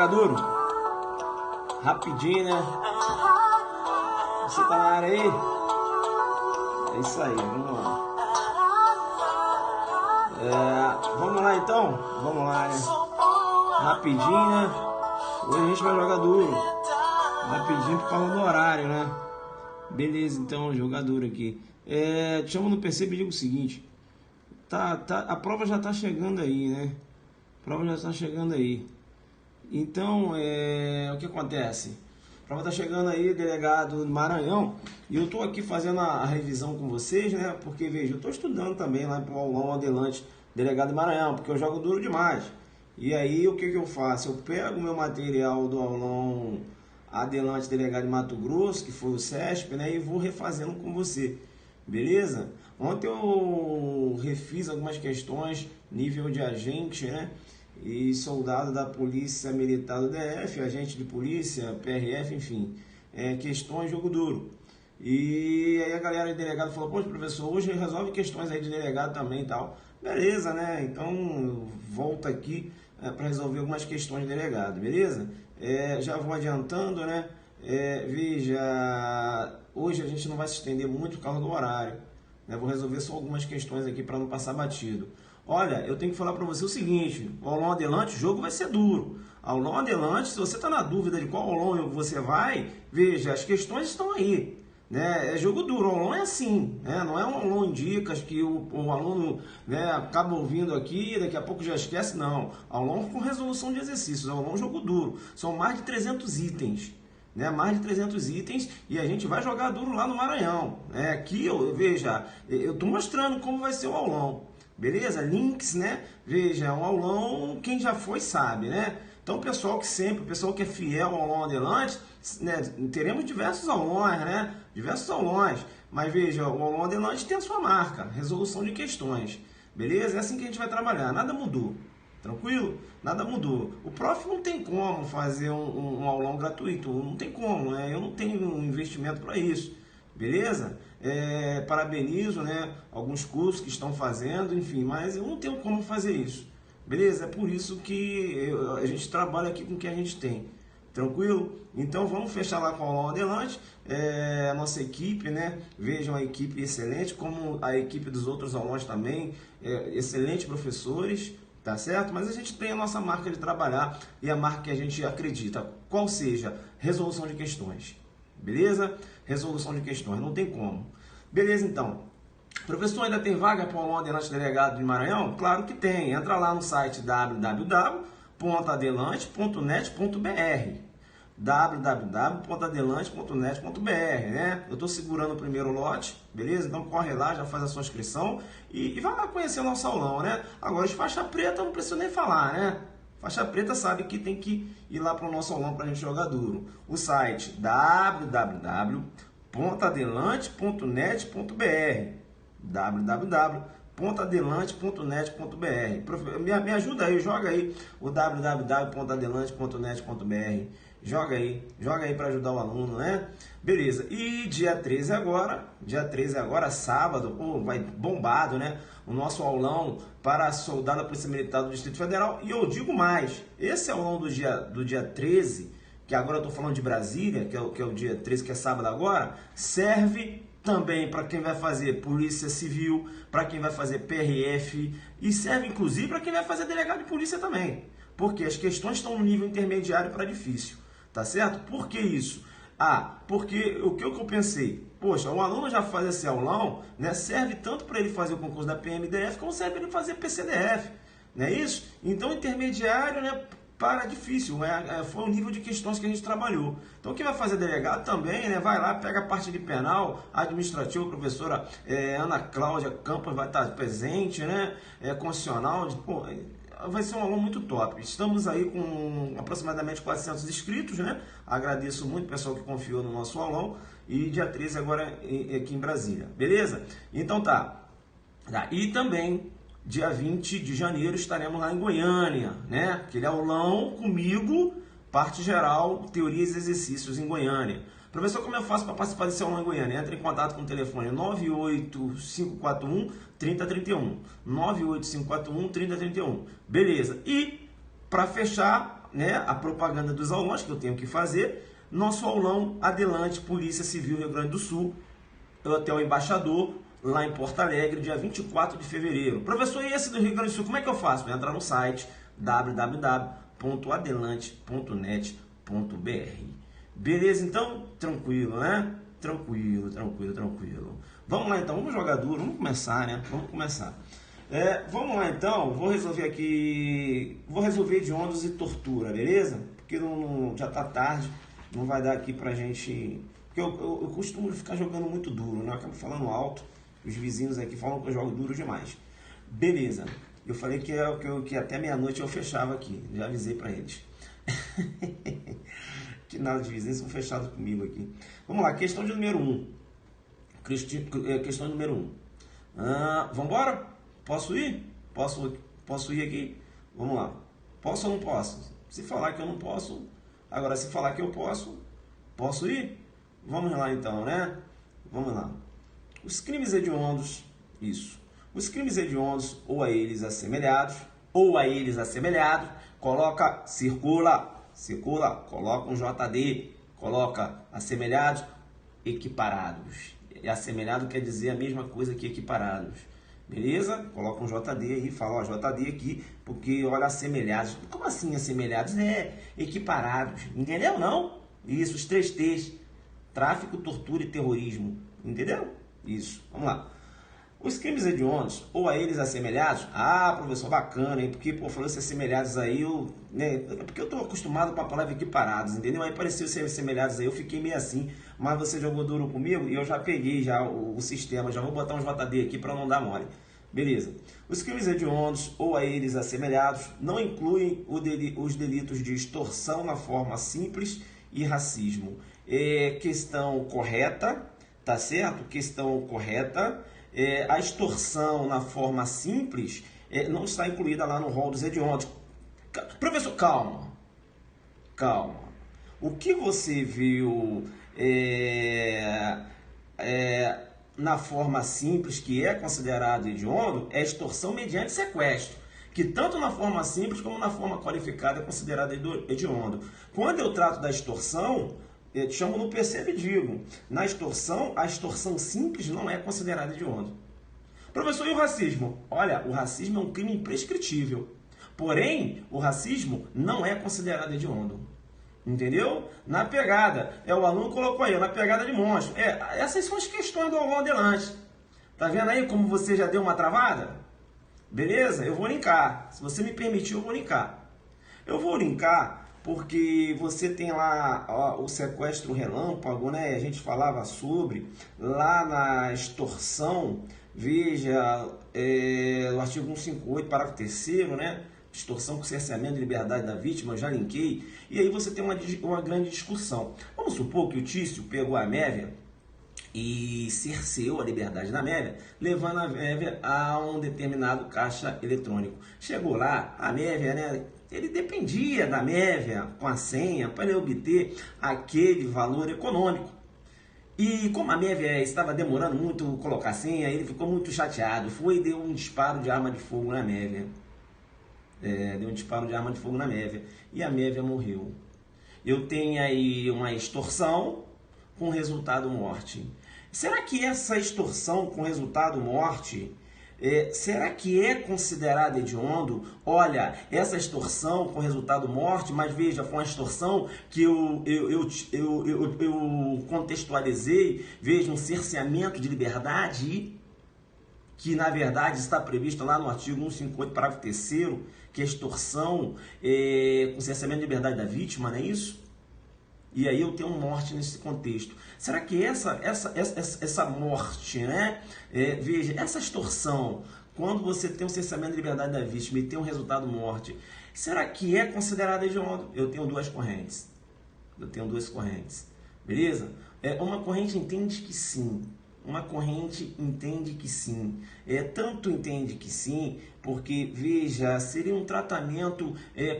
jogar duro? Rapidinho, né? Você tá na área aí? É isso aí, vamos lá. Vamos lá então? Vamos lá, né? Rapidinho, né? Hoje a gente vai jogar duro. Rapidinho por causa do horário, né? Beleza, então, jogar duro aqui. Te chamo no PC e digo o seguinte. A prova já tá chegando aí, né? A prova já tá chegando aí. Então, o que acontece? A prova tá chegando aí, delegado do Maranhão. E eu tô aqui fazendo a revisão com vocês, né? Porque, veja, eu tô estudando também lá pro aulão Adelante, delegado do Maranhão, porque eu jogo duro demais. E aí, o que eu faço? Eu pego o meu material do aulão Adelante, delegado de Mato Grosso, que foi o CESP, né? E vou refazendo com você. Beleza? Ontem eu refiz algumas questões, nível de agente, né? E soldado da Polícia Militar do DF, agente de polícia, PRF, enfim. Questões, jogo duro. E aí a galera de delegado falou, pô, professor, hoje resolve questões aí de delegado também e tal. Beleza, né? Então, volta aqui para resolver algumas questões de delegado, beleza? Já vou adiantando, né? Veja, hoje a gente não vai se estender muito por causa do horário. Né? Vou resolver só algumas questões aqui para não passar batido. Olha, eu tenho que falar para você o seguinte, o aulão Adelante, o jogo vai ser duro. Aulão Adelante, se você está na dúvida de qual aulão você vai, veja, as questões estão aí. Né? É jogo duro, o aulão é assim, né? Não é um aulão em dicas que o aluno, né, acaba ouvindo aqui e daqui a pouco já esquece, não. Aulão com resolução de exercícios, aulão jogo duro. São mais de 300 itens. Né, mais de 300 itens e a gente vai jogar duro lá no Maranhão. Aqui, veja, eu estou mostrando como vai ser o aulão. Beleza? Links, né? Veja, um aulão, quem já foi sabe, né? Então, o pessoal que é fiel ao aulão Adelante, né? Teremos diversos aulões, né? Diversos aulões. Mas veja, o aulão Adelante tem a sua marca, resolução de questões. Beleza? É assim que a gente vai trabalhar, nada mudou. Tranquilo? Nada mudou. O prof não tem como fazer um aulão gratuito, não tem como, né? Eu não tenho um investimento para isso, beleza? Parabenizo, né, alguns cursos que estão fazendo, enfim, mas eu não tenho como fazer isso, beleza? É por isso que a gente trabalha aqui com o que a gente tem, tranquilo? Então vamos fechar lá com o aulão Adelante, a nossa equipe, né? Vejam a equipe excelente, como a equipe dos outros aulões também, excelentes professores. Tá certo? Mas a gente tem a nossa marca de trabalhar e a marca que a gente acredita, qual seja, resolução de questões. Beleza? Resolução de questões, não tem como. Beleza, então. Professor, ainda tem vaga para o aulão Adelante Delegado de Maranhão? Claro que tem. Entra lá no site www.adelante.net.br www.adelante.net.br, né? Eu estou segurando o primeiro lote, beleza? Então corre lá, já faz a sua inscrição e vai lá conhecer o nosso aulão, né? Agora, de faixa preta, não preciso nem falar, né? Faixa preta sabe que tem que ir lá para o nosso aulão para a gente jogar duro. O site www.adelante.net.br www.adelante.net.br. Me ajuda aí, joga aí o www.adelante.net.br. Joga aí para ajudar o aluno, né? Beleza. E dia 13 agora, sábado, vai bombado, né? O nosso aulão para soldado da Polícia Militar do Distrito Federal. E eu digo mais, esse aulão do dia 13, que agora eu estou falando de Brasília, que é o dia 13, que é sábado agora, serve também para quem vai fazer Polícia Civil, para quem vai fazer PRF e serve inclusive para quem vai fazer delegado de polícia também. Porque as questões estão no nível intermediário para difícil. Tá certo? Por que isso? Porque o que eu pensei? Poxa, o aluno já faz esse aulão, né? Serve tanto para ele fazer o concurso da PMDF, como serve para ele fazer PCDF. Não é isso? Então, intermediário, né? Para difícil, foi o nível de questões que a gente trabalhou. Então, quem vai fazer delegado também, né? Vai lá, pega a parte de penal, administrativo, a professora Ana Cláudia Campos vai estar presente, né? Constitucional, vai ser um aluno muito top. Estamos aí com aproximadamente 400 inscritos, né? Agradeço muito o pessoal que confiou no nosso aulão. E dia 13 agora aqui em Brasília. Beleza? Então tá. E também, dia 20 de janeiro, estaremos lá em Goiânia, né? Aquele aulão comigo, parte geral, teorias e exercícios em Goiânia. Professor, como eu faço para participar desse aulão em Goiânia? Entre em contato com o telefone 98541-3031. 98541-3031. Beleza. E, para fechar, né, a propaganda dos aulões que eu tenho que fazer. Nosso aulão Adelante, Polícia Civil Rio Grande do Sul, Hotel Embaixador, lá em Porto Alegre, dia 24 de fevereiro. Professor, e esse do Rio Grande do Sul, como é que eu faço? Vou entrar no site www.adelante.net.br. Beleza, então? Tranquilo, né? Tranquilo. Vamos lá, então. Vamos jogar duro. Vamos começar, né? Vamos começar. Vamos lá, então. Vou resolver aqui... Vou resolver hediondos e tortura, beleza? Porque já tá tarde. Não vai dar aqui pra gente... Porque eu costumo ficar jogando muito duro, né? Eu acabo falando alto. Os vizinhos aqui falam que eu jogo duro demais. Beleza. Eu falei que até meia-noite eu fechava aqui. Já avisei pra eles. Que nada de vizinhos são fechados comigo aqui. Vamos lá, questão de número 1. Questão de número 1. Vamos embora? Posso ir? Posso ir aqui? Vamos lá. Posso ou não posso? Se falar que eu não posso... Agora, se falar que eu posso ir? Vamos lá então, né? Vamos lá. Os crimes hediondos, isso. Os crimes hediondos, ou a eles assemelhados, circula, coloca um JD, coloca assemelhados, equiparados. E assemelhado quer dizer a mesma coisa que equiparados. Beleza? Coloca um JD aí, fala, ó, JD aqui, porque olha, assemelhados. Como assim assemelhados? Equiparados. Entendeu? Não? Isso, os 3 T's. Tráfico, tortura e terrorismo. Entendeu? Isso. Vamos lá. Os crimes hediondos, ou a eles assemelhados, professor, bacana, hein? Porque, falou se assemelhados aí, porque eu tô acostumado com a palavra equiparados, entendeu? Aí pareceu ser assemelhados aí, eu fiquei meio assim, mas você jogou duro comigo e eu já peguei já o sistema, já vou botar um JD aqui para não dar mole. Beleza. Os crimes hediondos, ou a eles assemelhados, não incluem os delitos de extorsão na forma simples e racismo. Questão correta, tá certo? Questão correta. A extorsão na forma simples não está incluída lá no rol dos hediondos. Professor, calma. O que você viu na forma simples, que é considerado hediondo, é extorsão mediante sequestro, que tanto na forma simples como na forma qualificada é considerado hediondo. Quando eu trato da extorsão, eu te chamo no percebe e digo, na extorsão, a extorsão simples não é considerada hediondo. Professor, e o racismo? Olha, o racismo é um crime imprescritível. Porém, o racismo não é considerado hediondo. Entendeu? Na pegada. O aluno colocou aí, na pegada de monstro. Essas são as questões do aulão Adelante. Tá vendo aí como você já deu uma travada? Beleza? Eu vou linkar. Se você me permitir, eu vou linkar. Eu vou linkar porque você tem lá o sequestro relâmpago, né? A gente falava sobre, lá na extorsão, veja, o artigo 158, parágrafo 3º, né? Extorsão com cerceamento de liberdade da vítima, eu já linkei. E aí você tem uma grande discussão. Vamos supor que o Tício pegou a Mévia e cerceou a liberdade da Mévia, levando a Mévia a um determinado caixa eletrônico. Chegou lá, a Mévia, né? Ele dependia da Mévia com a senha para ele obter aquele valor econômico. E como a Mévia estava demorando muito colocar a senha, ele ficou muito chateado. Foi e deu um disparo de arma de fogo na Mévia. Deu um disparo de arma de fogo na Mévia. E a Mévia morreu. Eu tenho aí uma extorsão com resultado morte. Será que essa extorsão com resultado morte... será que é considerado hediondo? Olha, essa extorsão com resultado morte, mas veja, foi uma extorsão que eu contextualizei, veja, um cerceamento de liberdade, que na verdade está previsto lá no artigo 158, parágrafo 3º, que é extorsão com cerceamento de liberdade da vítima, não é isso? E aí eu tenho morte nesse contexto. Será que essa morte, né? Veja, essa extorsão, quando você tem um cerceamento de liberdade da vítima e tem um resultado morte, será que é considerado hediondo? Eu tenho duas correntes. Beleza? Uma corrente entende que sim. Uma corrente entende que sim. Tanto entende que sim, porque, veja, seria um tratamento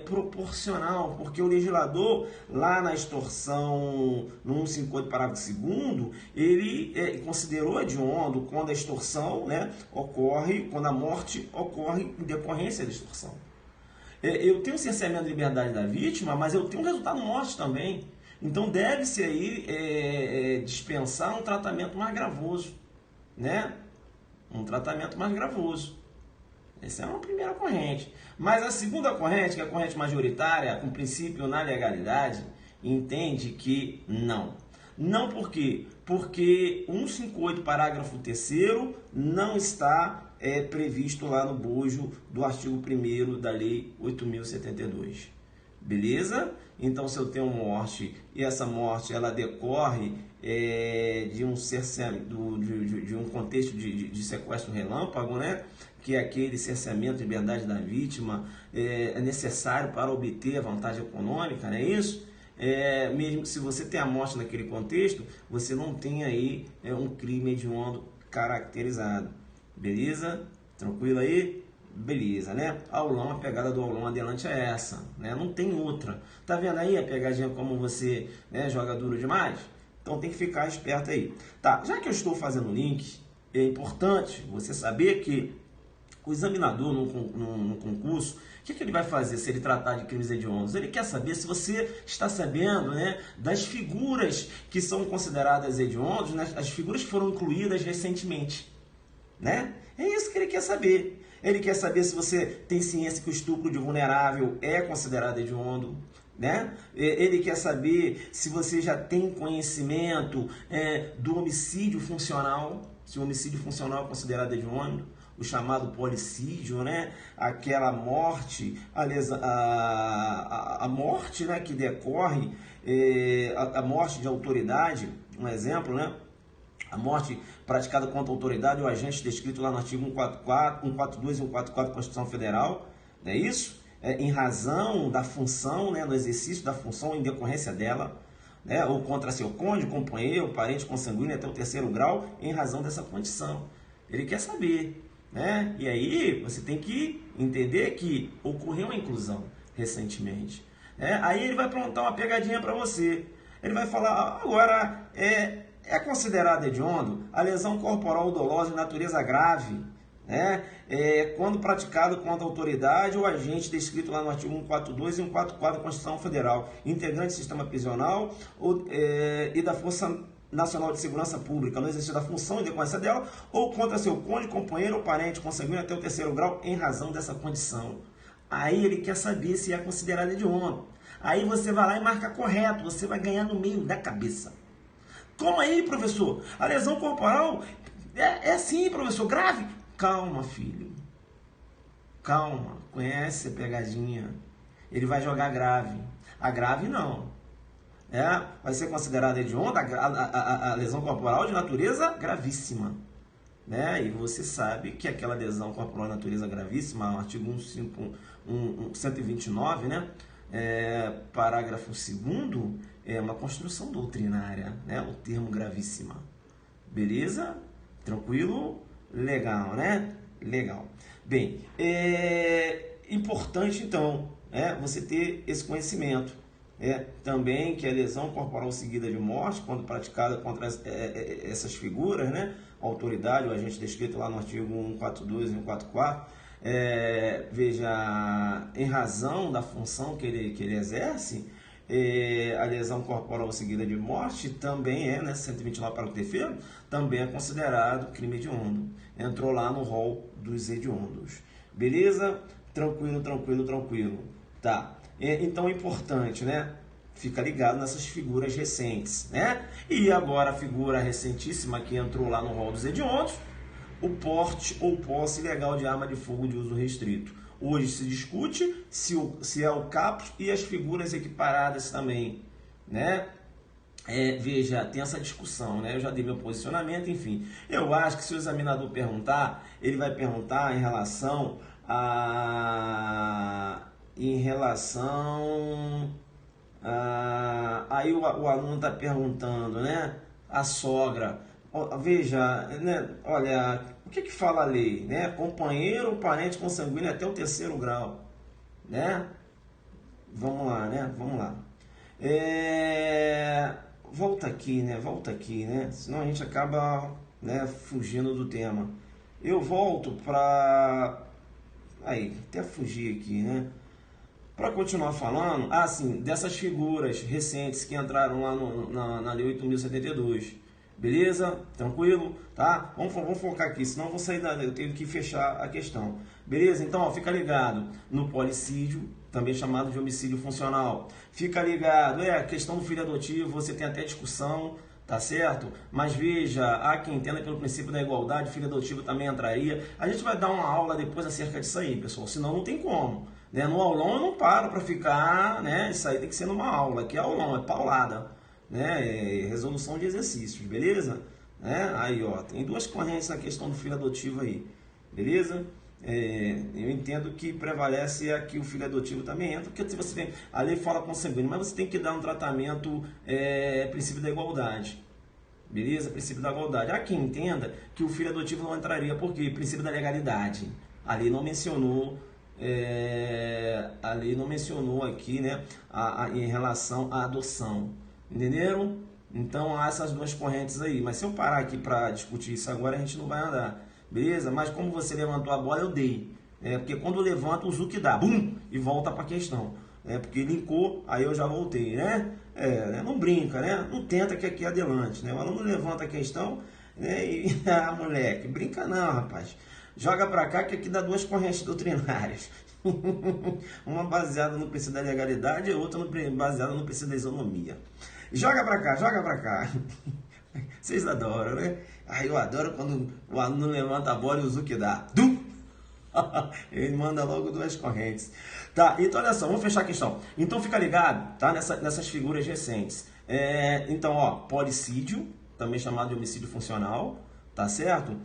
proporcional, porque o legislador, lá na extorsão, no 158, parágrafo 2º, ele considerou hediondo quando a extorsão, né, ocorre, quando a morte ocorre em decorrência da extorsão. Eu tenho cerceamento de liberdade da vítima, mas eu tenho um resultado morte também. Então deve-se aí dispensar um tratamento mais gravoso, né? Um tratamento mais gravoso. Essa é uma primeira corrente. Mas a segunda corrente, que é a corrente majoritária, com princípio na legalidade, entende que não. Não por quê? Porque 158, parágrafo 3º, não está previsto lá no bojo do artigo 1º da Lei 8.072. Beleza? Então, se eu tenho morte e essa morte ela decorre de um contexto de sequestro relâmpago, né? Que é aquele cerceamento de liberdade da vítima é necessário para obter a vantagem econômica, não é isso? Mesmo se você tem a morte naquele contexto, você não tem aí um crime hediondo caracterizado. Beleza? Tranquilo aí? Beleza, né? Aulão, a pegada do aulão adelante é essa, né? Não tem outra. Tá vendo aí a pegadinha como você, né, joga duro demais? Então tem que ficar esperto aí. Tá, já que eu estou fazendo link, é importante você saber que o examinador no concurso, o que ele vai fazer se ele tratar de crimes hediondos? Ele quer saber se você está sabendo, né, das figuras que são consideradas hediondos, né, as figuras que foram incluídas recentemente, né? É isso que ele quer saber. Ele quer saber se você tem ciência que o estupro de vulnerável é considerado hediondo, né? Ele quer saber se você já tem conhecimento do homicídio funcional, se o homicídio funcional é considerado hediondo, o chamado policídio, né? Aquela morte, a morte, né, que decorre, a morte de autoridade, um exemplo, né? A morte praticada contra a autoridade ou agente descrito lá no artigo 144, 142 e 144 da Constituição Federal, não é isso? Em razão da função, né, do exercício da função em decorrência dela, né, ou contra seu cônjuge, companheiro, parente consanguíneo até o 3º grau, em razão dessa condição. Ele quer saber, né? E aí você tem que entender que ocorreu uma inclusão recentemente. Aí ele vai perguntar uma pegadinha para você. Ele vai falar, agora, é considerado hediondo a lesão corporal dolosa de natureza grave, né? Quando praticado contra a autoridade ou agente descrito lá no artigo 142 e 144 da Constituição Federal, integrante do sistema prisional e da Força Nacional de Segurança Pública, no exercício da função e decorrência dela, ou contra seu cônjuge, companheiro ou parente consanguíneo até o 3º grau em razão dessa condição. Aí ele quer saber se é considerado hediondo. Aí você vai lá e marca correto, você vai ganhar no meio da cabeça. Como aí, professor? A lesão corporal é sim, professor, grave? Calma, filho. Calma, conhece a pegadinha. Ele vai jogar grave. A grave não. Vai ser considerada hedionda a lesão corporal de natureza gravíssima. Né? E você sabe que aquela lesão corporal de natureza gravíssima, o artigo 129, né? Parágrafo 2º, é uma construção doutrinária, né? O termo gravíssima. Beleza? Tranquilo? Legal, né? Legal. Bem, é importante, então, você ter esse conhecimento. Também que a lesão corporal seguida de morte, quando praticada contra essas figuras, né? A autoridade, o agente descrito lá no artigo 142 e 144, veja, em razão da função que ele exerce, a lesão corporal seguida de morte também né, 129 parágrafo 3º, também é considerado crime hediondo. Entrou lá no rol dos hediondos. Beleza? Tranquilo, tranquilo, tranquilo. Tá. Então é importante, né? Fica ligado nessas figuras recentes, né? E agora a figura recentíssima que entrou lá no rol dos hediondos, o porte ou posse ilegal de arma de fogo de uso restrito. Hoje se discute se é o caput e as figuras equiparadas também, né? Veja, tem essa discussão, né? Eu já dei meu posicionamento, enfim. Eu acho que se o examinador perguntar, ele vai perguntar em relação aí o aluno está perguntando, né? A sogra. Veja, né? Olha, o que fala a lei, né? Companheiro ou parente consanguíneo até o 3º grau, né? Vamos lá, né? Vamos lá. Volta aqui, né? Volta aqui, né? Senão a gente acaba, né, fugindo do tema. Eu volto para... Aí, até fugir aqui, né? Para continuar falando, assim, dessas figuras recentes que entraram lá na Lei 8.072, beleza? Tranquilo? Tá? Vamos focar aqui, senão eu vou sair eu tenho que fechar a questão. Beleza? Então, ó, fica ligado no policídio, também chamado de homicídio funcional. Fica ligado, a questão do filho adotivo, você tem até discussão, tá certo? Mas veja, há quem entenda pelo princípio da igualdade, filho adotivo também entraria. A gente vai dar uma aula depois acerca disso aí, pessoal, senão não tem como. Né? No aulão eu não paro para ficar, né? Isso aí tem que ser numa aula, aqui é aulão, é paulada, né? É resolução de exercícios, beleza? Né? Aí, ó, tem duas correntes na questão do filho adotivo aí, beleza? Eu entendo que prevalece aqui o filho adotivo também entra, porque você tem, a lei fala consanguíneo, mas você tem que dar um tratamento, princípio da igualdade, beleza? Princípio da igualdade. Há quem entenda que o filho adotivo não entraria, porque princípio da legalidade, a lei não mencionou, aqui, né, em relação à adoção, entenderam? Então há essas duas correntes aí, mas se eu parar aqui para discutir isso agora, a gente não vai andar. Beleza? Mas como você levantou a bola, eu dei. Porque quando eu levanto, o Zuc dá. Bum! E volta para a questão. Porque linkou, aí eu já voltei, né? Não brinca, né? Não tenta que aqui é adelante, né? O aluno levanta a questão, né? E, moleque, brinca não, rapaz. Joga para cá que aqui dá duas correntes doutrinárias. Uma baseada no princípio da legalidade e outra baseada no princípio da isonomia. Joga para cá, joga para cá. Vocês adoram, né? Eu adoro quando o aluno levanta a bola e o Zuc dá. Ele manda logo duas correntes. Tá, então olha só, vamos fechar a questão. Então fica ligado, tá? Nessas figuras recentes. Então, ó, policídio, também chamado de homicídio funcional, tá certo?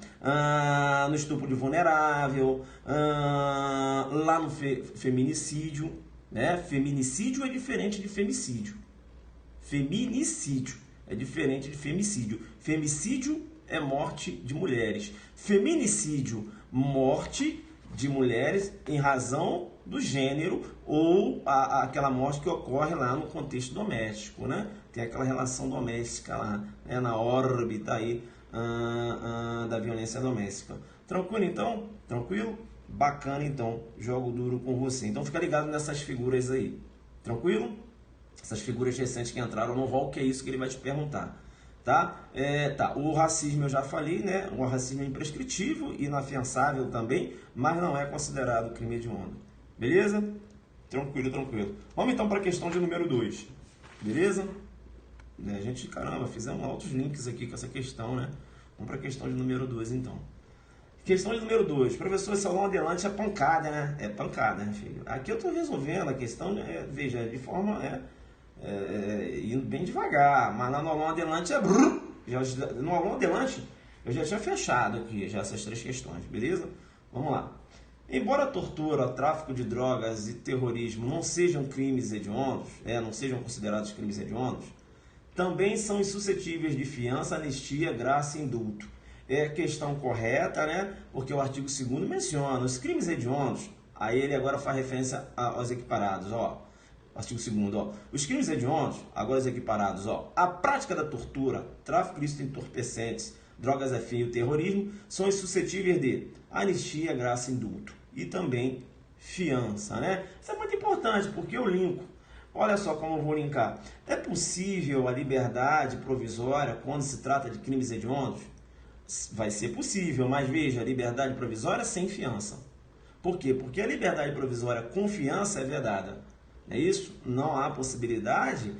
No estupro de vulnerável, lá no feminicídio, né? Feminicídio é diferente de femicídio. Feminicídio é diferente de femicídio. Femicídio é morte de mulheres. Feminicídio, morte de mulheres em razão do gênero ou aquela morte que ocorre lá no contexto doméstico, né? Tem aquela relação doméstica lá, né? Na órbita aí da violência doméstica. Tranquilo então? Tranquilo? Bacana então, jogo duro com você. Então fica ligado nessas figuras aí. Tranquilo? Essas figuras recentes que entraram no rol, que é isso que ele vai te perguntar. Tá? O racismo eu já falei, né? O racismo é imprescritível e inafiançável também, mas não é considerado crime hediondo. Beleza? Tranquilo, tranquilo. Vamos então para a questão de número 2. Beleza? A gente, caramba, fizemos altos links aqui com essa questão, né? Vamos para a questão de número 2 então. Questão de número 2. Professor, esse aulão adelante é pancada, né? É pancada, né, filho? Aqui eu estou resolvendo a questão, veja, de forma... indo bem devagar, mas lá no aulão adelante é brrr. No aulão adelante eu já tinha fechado aqui já essas três questões, beleza? Vamos lá. Embora a tortura, tráfico de drogas e terrorismo não sejam crimes hediondos, não sejam considerados crimes hediondos, também são insuscetíveis de fiança, anistia, graça e indulto. É questão correta, né? Porque o artigo 2º menciona os crimes hediondos, aí ele agora faz referência aos equiparados, ó. Artigo 2º, ó. Os crimes hediondos, agora os equiparados, ó. A prática da tortura, tráfico ilícito de entorpecentes, drogas afins e o terrorismo são insuscetíveis de anistia, graça e indulto. E também fiança, né? Isso é muito importante, porque eu linko. Olha só como eu vou linkar. É possível a liberdade provisória quando se trata de crimes hediondos? Vai ser possível, mas veja, a liberdade provisória sem fiança. Por quê? Porque a liberdade provisória com fiança é vedada. É isso? Não há possibilidade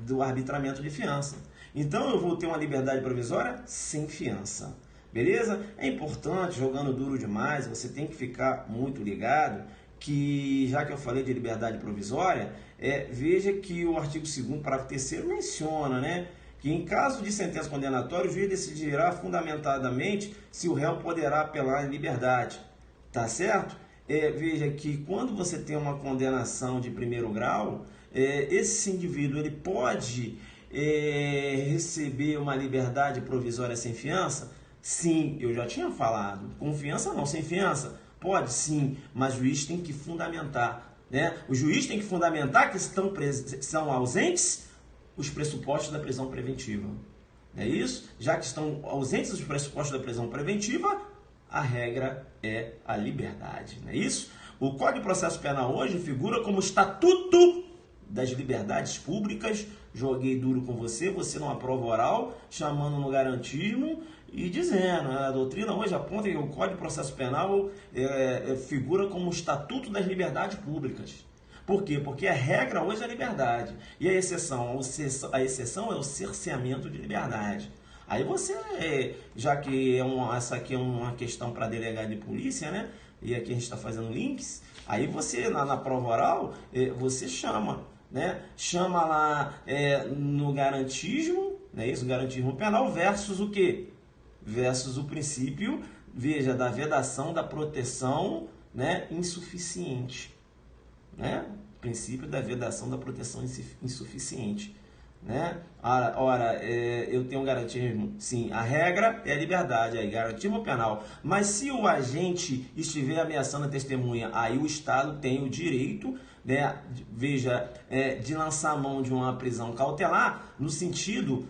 do arbitramento de fiança. Então eu vou ter uma liberdade provisória sem fiança. Beleza? É importante, jogando duro demais, você tem que ficar muito ligado que, já que eu falei de liberdade provisória, veja que o artigo 2º, parágrafo 3º, menciona, né, que em caso de sentença condenatória, o juiz decidirá fundamentadamente se o réu poderá apelar em liberdade. Tá certo? Veja que quando você tem uma condenação de primeiro grau, esse indivíduo ele pode receber uma liberdade provisória sem fiança? Sim, eu já tinha falado. Com fiança não, sem fiança? Pode sim, mas o juiz tem que fundamentar. Né? O juiz tem que fundamentar que são ausentes os pressupostos da prisão preventiva. Não é isso? Já que estão ausentes os pressupostos da prisão preventiva, a regra é a liberdade, não é isso? O Código de Processo Penal hoje figura como Estatuto das Liberdades Públicas. Joguei duro com você, você não aprova oral, chamando no garantismo e dizendo, a doutrina hoje aponta que o Código de Processo Penal figura como Estatuto das Liberdades Públicas. Por quê? Porque a regra hoje é a liberdade e a exceção é o cerceamento de liberdade. Aí você, já que essa aqui é uma questão para delegado de polícia, né? E aqui a gente está fazendo links, aí você, na prova oral, você chama, né? Chama lá no garantismo, né? Isso, garantismo penal versus o quê? Versus o princípio, veja, da vedação da proteção, né? Insuficiente, né? Princípio da vedação da proteção insuficiente. Né? Ora, eu tenho garantismo, sim, a regra é a liberdade, aí, garantismo penal, mas se o agente estiver ameaçando a testemunha, aí o Estado tem o direito, né, veja, de lançar a mão de uma prisão cautelar, no sentido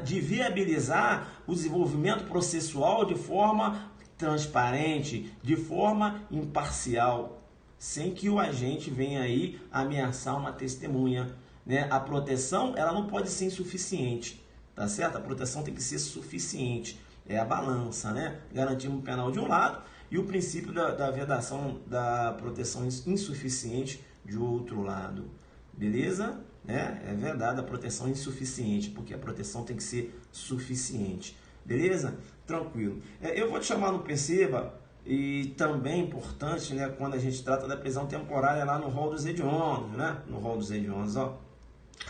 de viabilizar o desenvolvimento processual de forma transparente, de forma imparcial, sem que o agente venha aí ameaçar uma testemunha. Né? A proteção, ela não pode ser insuficiente, tá certo? A proteção tem que ser suficiente, é a balança, né? Garantismo penal de um lado e o princípio da vedação da proteção insuficiente de outro lado, beleza? Né? É verdade, a proteção insuficiente, porque a proteção tem que ser suficiente, beleza? Tranquilo. Eu vou te chamar no Perceba, e também importante, né, quando a gente trata da prisão temporária lá no rol dos hediondos, né? No rol dos hediondos, ó.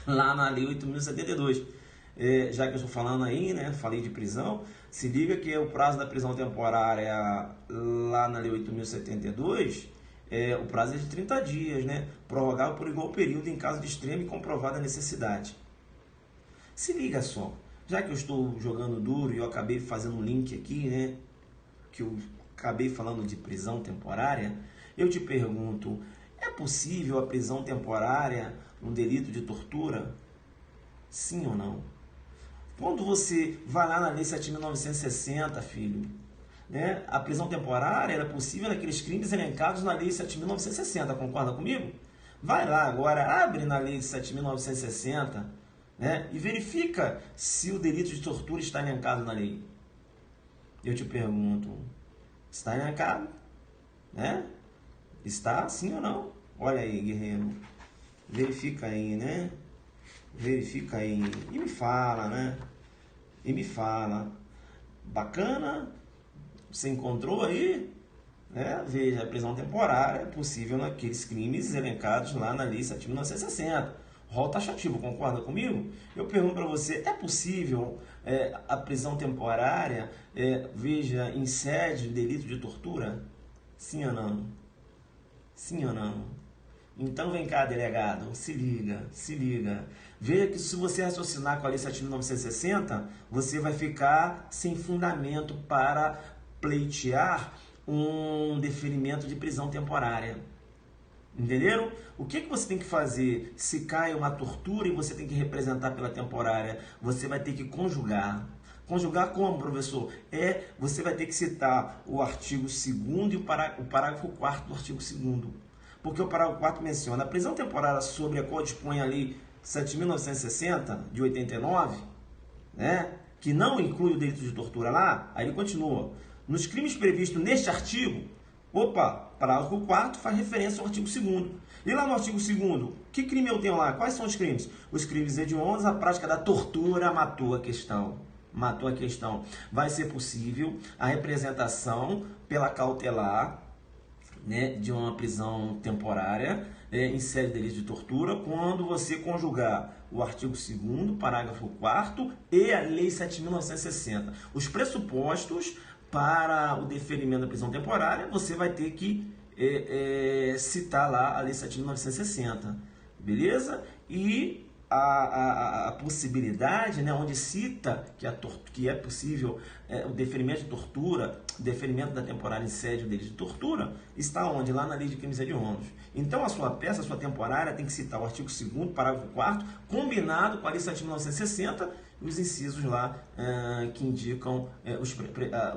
Lá na Lei 8.072. Já que eu estou falando aí, né, falei de prisão, se liga que o prazo da prisão temporária lá na Lei 8.072, o prazo é de 30 dias, né, prorrogável por igual período em caso de extrema e comprovada necessidade. Se liga só, já que eu estou jogando duro e eu acabei fazendo um link aqui, né, que eu acabei falando de prisão temporária, eu te pergunto, é possível a prisão temporária um delito de tortura? Sim ou não? Quando você vai lá na Lei 7.960, filho, né, a prisão temporária era possível naqueles crimes elencados na Lei 7.960, concorda comigo? Vai lá agora, abre na Lei 7.960, né, e verifica se o delito de tortura está elencado na lei. Eu te pergunto, está elencado? Né? Está, sim ou não? Olha aí, guerreiro. Verifica aí, né? Verifica aí. E me fala, né? E me fala. Bacana? Você encontrou aí? Veja, a prisão temporária é possível naqueles crimes elencados lá na Lei 7.960. Rol taxativo, concorda comigo? Eu pergunto para você, é possível a prisão temporária, veja, em sede de delito de tortura? Sim ou não? Sim ou não? Então vem cá, delegado, se liga, se liga. Veja que se você raciocinar com a Lei 7.960, você vai ficar sem fundamento para pleitear um deferimento de prisão temporária. Entenderam? O que você tem que fazer se cai uma tortura e você tem que representar pela temporária? Você vai ter que conjugar. Conjugar como, professor? Você vai ter que citar o artigo 2º e o parágrafo 4º do artigo 2º. Porque o parágrafo 4º menciona a prisão temporária sobre a qual dispõe a Lei 7.960, de 89, né, que não inclui o delito de tortura lá, aí ele continua. Nos crimes previstos neste artigo, parágrafo 4º faz referência ao artigo 2º. E lá no artigo 2º, que crime eu tenho lá? Quais são os crimes? Os crimes hediondos, a prática da tortura matou a questão. Matou a questão. Vai ser possível a representação pela cautelar, né, de uma prisão temporária em sede de delito de tortura quando você conjugar o artigo 2º, parágrafo 4º e a Lei 7.960. Os pressupostos para o deferimento da prisão temporária, você vai ter que citar lá a Lei 7.960, beleza? E a possibilidade, né, onde cita que é possível o deferimento de tortura, o deferimento da temporária em sede do delito de tortura, está onde? Lá na Lei de Crimes Hediondos. Então a sua peça, a sua temporária, tem que citar o artigo 2º, parágrafo 4º, combinado com a Lei 7.960 e os incisos lá que indicam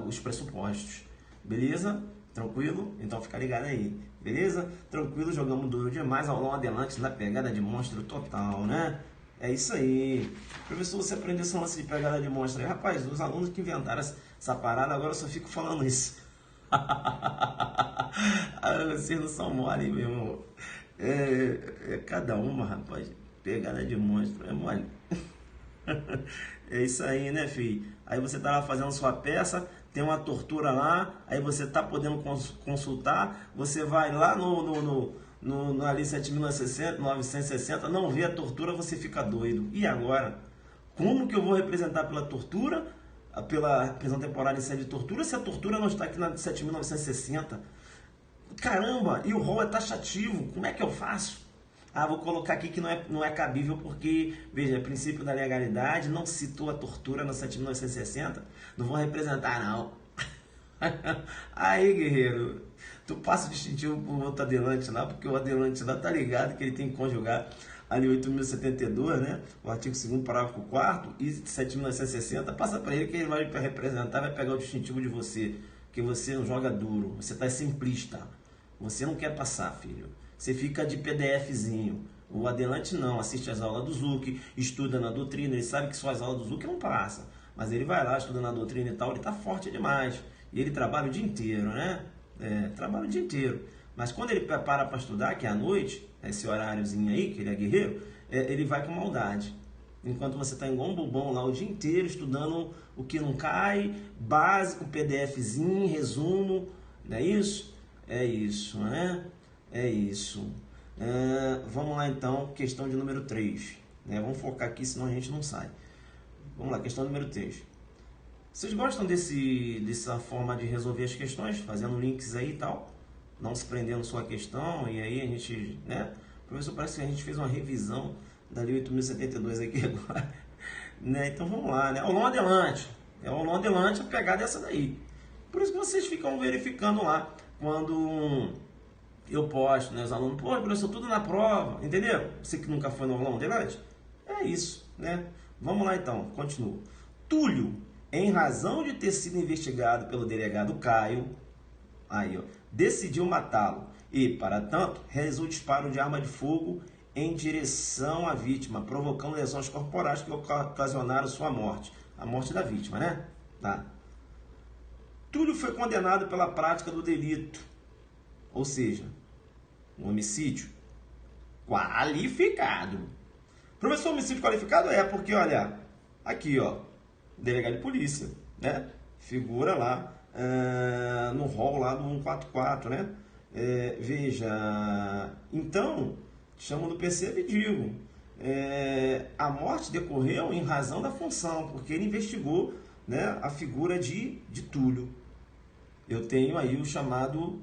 os pressupostos. Beleza? Tranquilo? Então fica ligado aí, beleza? Tranquilo, jogamos duro demais, aulão adelante na pegada de monstro total, né? É isso aí. Professor, você aprendeu esse lance de pegada de monstro aí? Rapaz, os alunos que inventaram essa parada, agora eu só fico falando isso. Vocês não são mole, meu irmão. É cada uma, rapaz. Pegada de monstro, é mole. É isso aí, né, filho? Aí você tá lá fazendo sua peça, tem uma tortura lá, aí você tá podendo consultar, você vai lá no ali 7.960, não vê a tortura, você fica doido. E agora? Como que eu vou representar pela tortura, pela prisão temporária em sede de tortura, se a tortura não está aqui na 7.960? Caramba, e o rol é taxativo, como é que eu faço? Ah, vou colocar aqui que não é cabível porque, veja, princípio da legalidade, não citou a tortura no 7.960, não vou representar não. Aí, guerreiro, tu passa o distintivo pro outro adelante lá, porque o adelante lá tá ligado que ele tem que conjugar ali 8.072, né? O artigo 2º, parágrafo 4º e 7.960, passa para ele que ele vai representar, vai pegar o distintivo de você, que você não joga duro, você tá simplista, você não quer passar, filho. Você fica de PDFzinho. O adelante não, assiste as aulas do Zuc, estuda na doutrina, ele sabe que só as aulas do Zuc não passa. Mas ele vai lá, estuda na doutrina e tal, ele tá forte demais. E ele trabalha o dia inteiro, né? Trabalha o dia inteiro. Mas quando ele prepara para estudar, que é à noite, esse horáriozinho aí, que ele é guerreiro, ele vai com maldade. Enquanto você está igual um bobão lá o dia inteiro, estudando o que não cai, básico, PDFzinho, resumo, não é isso? É isso, né? É isso. Vamos lá então, questão de número 3. Vamos focar aqui, senão a gente não sai. Vamos lá, questão número 3. Vocês gostam dessa forma de resolver as questões, fazendo links aí e tal? Não se prendendo só a questão, e aí a gente, né? Professor, parece que a gente fez uma revisão da Lei 8.072 aqui agora. Então vamos lá, né? Aulão adelante. Aulão adelante, a pegada é essa daí. Por isso que vocês ficam verificando lá, quando eu posto, né? Os alunos, pô, professor, tudo na prova, entendeu? Você que nunca foi no aulão adelante? É isso, né? Vamos lá então, continuo. Túlio, em razão de ter sido investigado pelo delegado Caio, aí, ó, decidiu matá-lo e, para tanto, realizou disparo de arma de fogo em direção à vítima, provocando lesões corporais que ocasionaram sua morte. A morte da vítima, né? Tá. Túlio foi condenado pela prática do delito, ou seja, um homicídio qualificado. Professor, homicídio qualificado é porque, olha, aqui, ó, delegado de polícia, né? Figura lá no rol lá do 144, né? Veja, então, chamo do PCB e digo, a morte decorreu em razão da função, porque ele investigou, né, a figura de Túlio. Eu tenho aí o chamado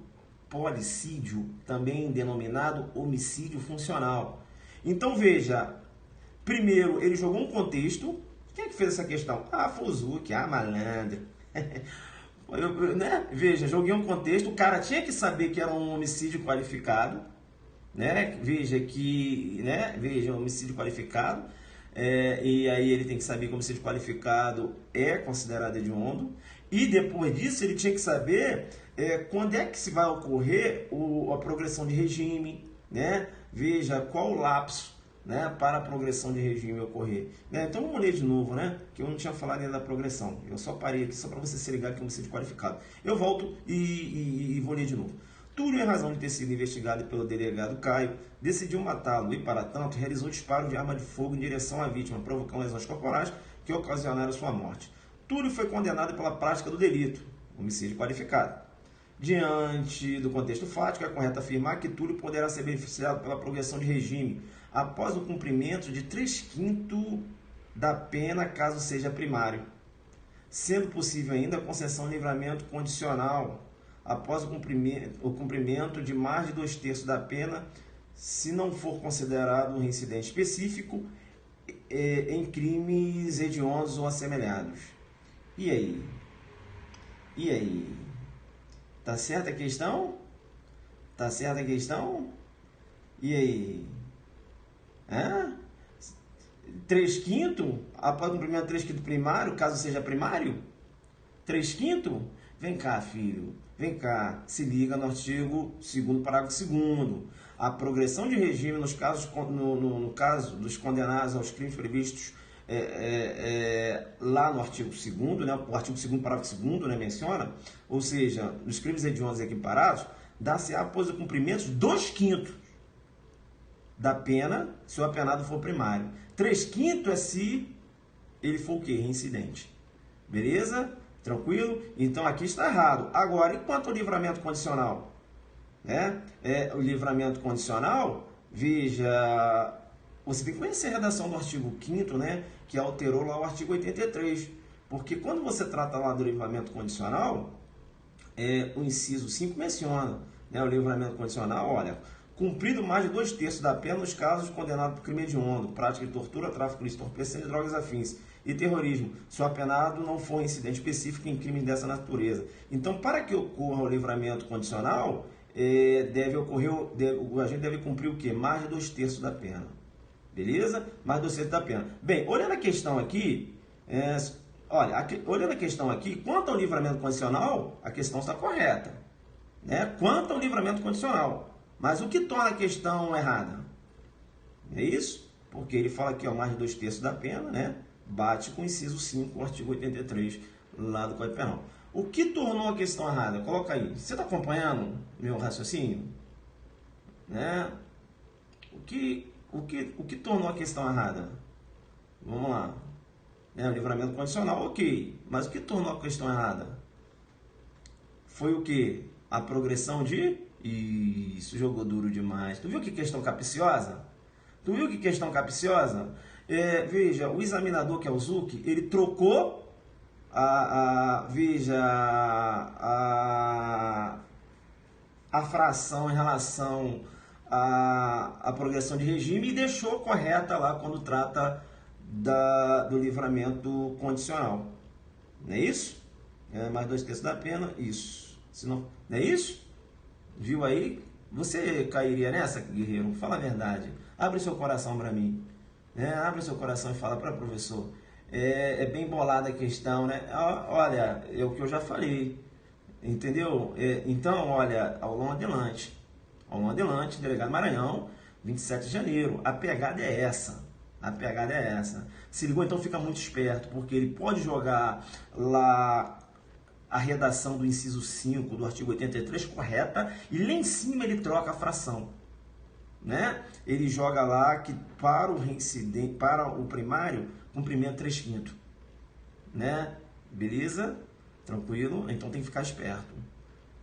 policídio, também denominado homicídio funcional. Então, veja, primeiro ele jogou um contexto. Quem é que fez essa questão? Ah, foi o Zuc, malandro. Né? Veja, joguei um contexto, o cara tinha que saber que era um homicídio qualificado, né? Veja que, né? Veja, homicídio qualificado, e aí ele tem que saber que o homicídio qualificado é considerado hediondo, e depois disso ele tinha que saber quando é que se vai ocorrer a progressão de regime, né? Veja qual o lapso, né, para a progressão de regime ocorrer. Então vamos ler de novo, né, que eu não tinha falado ainda da progressão. Eu só parei aqui só para você se ligar que é um homicídio qualificado. Eu volto e vou ler de novo. Túlio, em razão de ter sido investigado pelo delegado Caio, decidiu matá-lo e, para tanto, realizou disparo de arma de fogo em direção à vítima, provocando lesões corporais que ocasionaram sua morte. Túlio foi condenado pela prática do delito, homicídio qualificado. Diante do contexto fático, é correto afirmar que Túlio poderá ser beneficiado pela progressão de regime após o cumprimento de 3/5 da pena, caso seja primário, sendo possível ainda a concessão de livramento condicional após o cumprimento de mais de 2/3 da pena, se não for considerado um reincidente específico em crimes hediondos ou assemelhados. E aí? E aí? Tá certa a questão? Tá certa a questão? E aí? 3/5 após o cumprimento de 3/5 primário, caso seja primário? 3/5? Vem cá, filho, vem cá, se liga no artigo 2º, parágrafo 2º. A progressão de regime no caso dos condenados aos crimes previstos lá no artigo 2º, né, o artigo 2º, parágrafo 2º, né, menciona, ou seja, nos crimes hediondos e equiparados, dá-se-á após o cumprimento de 2/5 da pena, se o apenado for primário. 3/5 é se ele for o quê? Reincidente. Beleza? Tranquilo? Então aqui está errado. Agora, e quanto ao livramento condicional? O livramento condicional, veja, você tem que conhecer a redação do artigo 5º, né, que alterou lá o artigo 83. Porque quando você trata lá do livramento condicional, o inciso 5 menciona, né, o livramento condicional, olha, cumprido mais de 2/3 da pena nos casos condenados por crime hediondo, prática de tortura, tráfico de entorpecentes, drogas afins e terrorismo, se o apenado não for incidente específico em crime dessa natureza. Então, para que ocorra o livramento condicional, a gente deve cumprir o quê? Mais de 2/3 da pena. Beleza? Mais de 2/3 da pena. Bem, olhando a questão aqui, olhando a questão aqui, quanto ao livramento condicional, a questão está correta. Né? Quanto ao livramento condicional. Mas o que torna a questão errada? É isso? Porque ele fala aqui, ó, mais de 2/3 da pena, né? Bate com o inciso 5, o artigo 83, lá do Código Penal. O que tornou a questão errada? Coloca aí. Você está acompanhando meu raciocínio? Né? O que tornou a questão errada? Vamos lá. O livramento condicional, ok. Mas o que tornou a questão errada? Foi o quê? A progressão de... Isso, jogou duro demais. Tu viu que questão capciosa? Veja, o examinador, que é o Zucchi, ele trocou a fração em relação à progressão de regime e deixou correta lá quando trata do livramento condicional. Não é isso? Mais 2/3 da pena, isso. Não é isso? Viu aí? Você cairia nessa, guerreiro? Fala a verdade. Abre seu coração para mim. Abre seu coração e fala para o professor. É bem bolada a questão, né? Olha, é o que eu já falei. Entendeu? Então, olha, aulão adelante. Aulão adelante, delegado Maranhão, 27 de janeiro. A pegada é essa. Se ligou? Então fica muito esperto, porque ele pode jogar lá a redação do inciso 5 do artigo 83 correta e lá em cima ele troca a fração, né? Ele joga lá que para o reincidente, para o primário, cumprimento 3/5, né? Beleza? Tranquilo? Então tem que ficar esperto,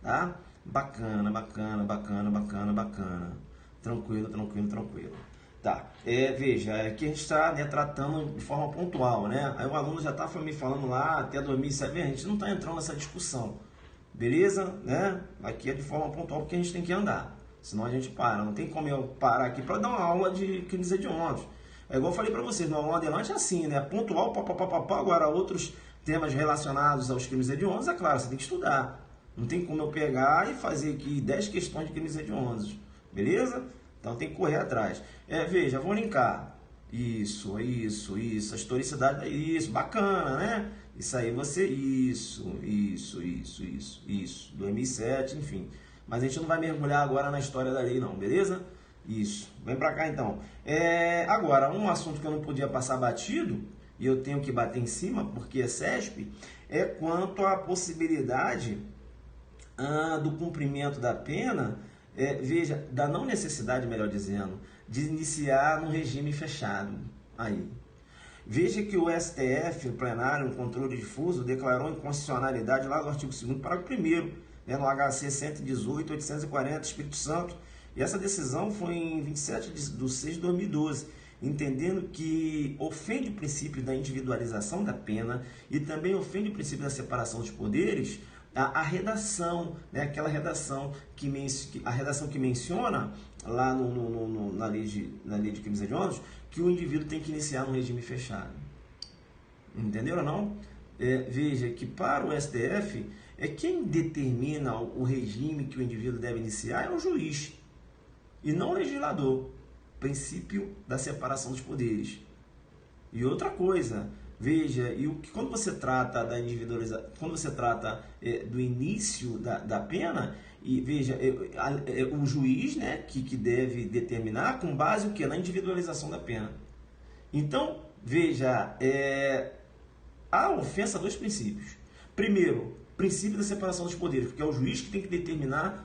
tá? Bacana. Tranquilo. Tá, veja, aqui a gente está, né, tratando de forma pontual, né? Aí o aluno já está me falando lá até 2007, a gente não está entrando nessa discussão, beleza? Né? Aqui é de forma pontual porque a gente tem que andar, senão a gente para. Não tem como eu parar aqui para dar uma aula de crimes hediondos. É igual eu falei para vocês, no aulão adelante é assim, né? Pontual, agora outros temas relacionados aos crimes hediondos, é claro, você tem que estudar. Não tem como eu pegar e fazer aqui 10 questões de crimes hediondos, beleza? Então tem que correr atrás. Veja, vou linkar. Isso. A historicidade, isso, bacana, né? Isso aí você, isso. 2007, enfim. Mas a gente não vai mergulhar agora na história da lei não, beleza? Isso. Vem pra cá então. Agora, um assunto que eu não podia passar batido, e eu tenho que bater em cima, porque é CESP, é quanto à possibilidade do cumprimento da pena, veja, da não necessidade, melhor dizendo, de iniciar num regime fechado. Aí. Veja que o STF, o plenário, no controle difuso, declarou inconstitucionalidade lá no artigo 2º, parágrafo 1º, né, no HC 118, 840, Espírito Santo. E essa decisão foi em 27 de 6 de 2012, entendendo que ofende o princípio da individualização da pena e também ofende o princípio da separação dos poderes, a redação, né, aquela redação a redação que menciona lá na lei de crimes hediondos que o indivíduo tem que iniciar no regime fechado. Entenderam ou não? Veja que para o STF, quem determina o regime que o indivíduo deve iniciar é o juiz e não o legislador. Princípio da separação dos poderes. E outra coisa, Veja, quando você trata da quando você trata do início da pena, e veja, o juiz, né, que deve determinar com base o que? Na individualização da pena. Então, veja, a ofensa há dois princípios. Primeiro, princípio da separação dos poderes, porque é o juiz que tem que determinar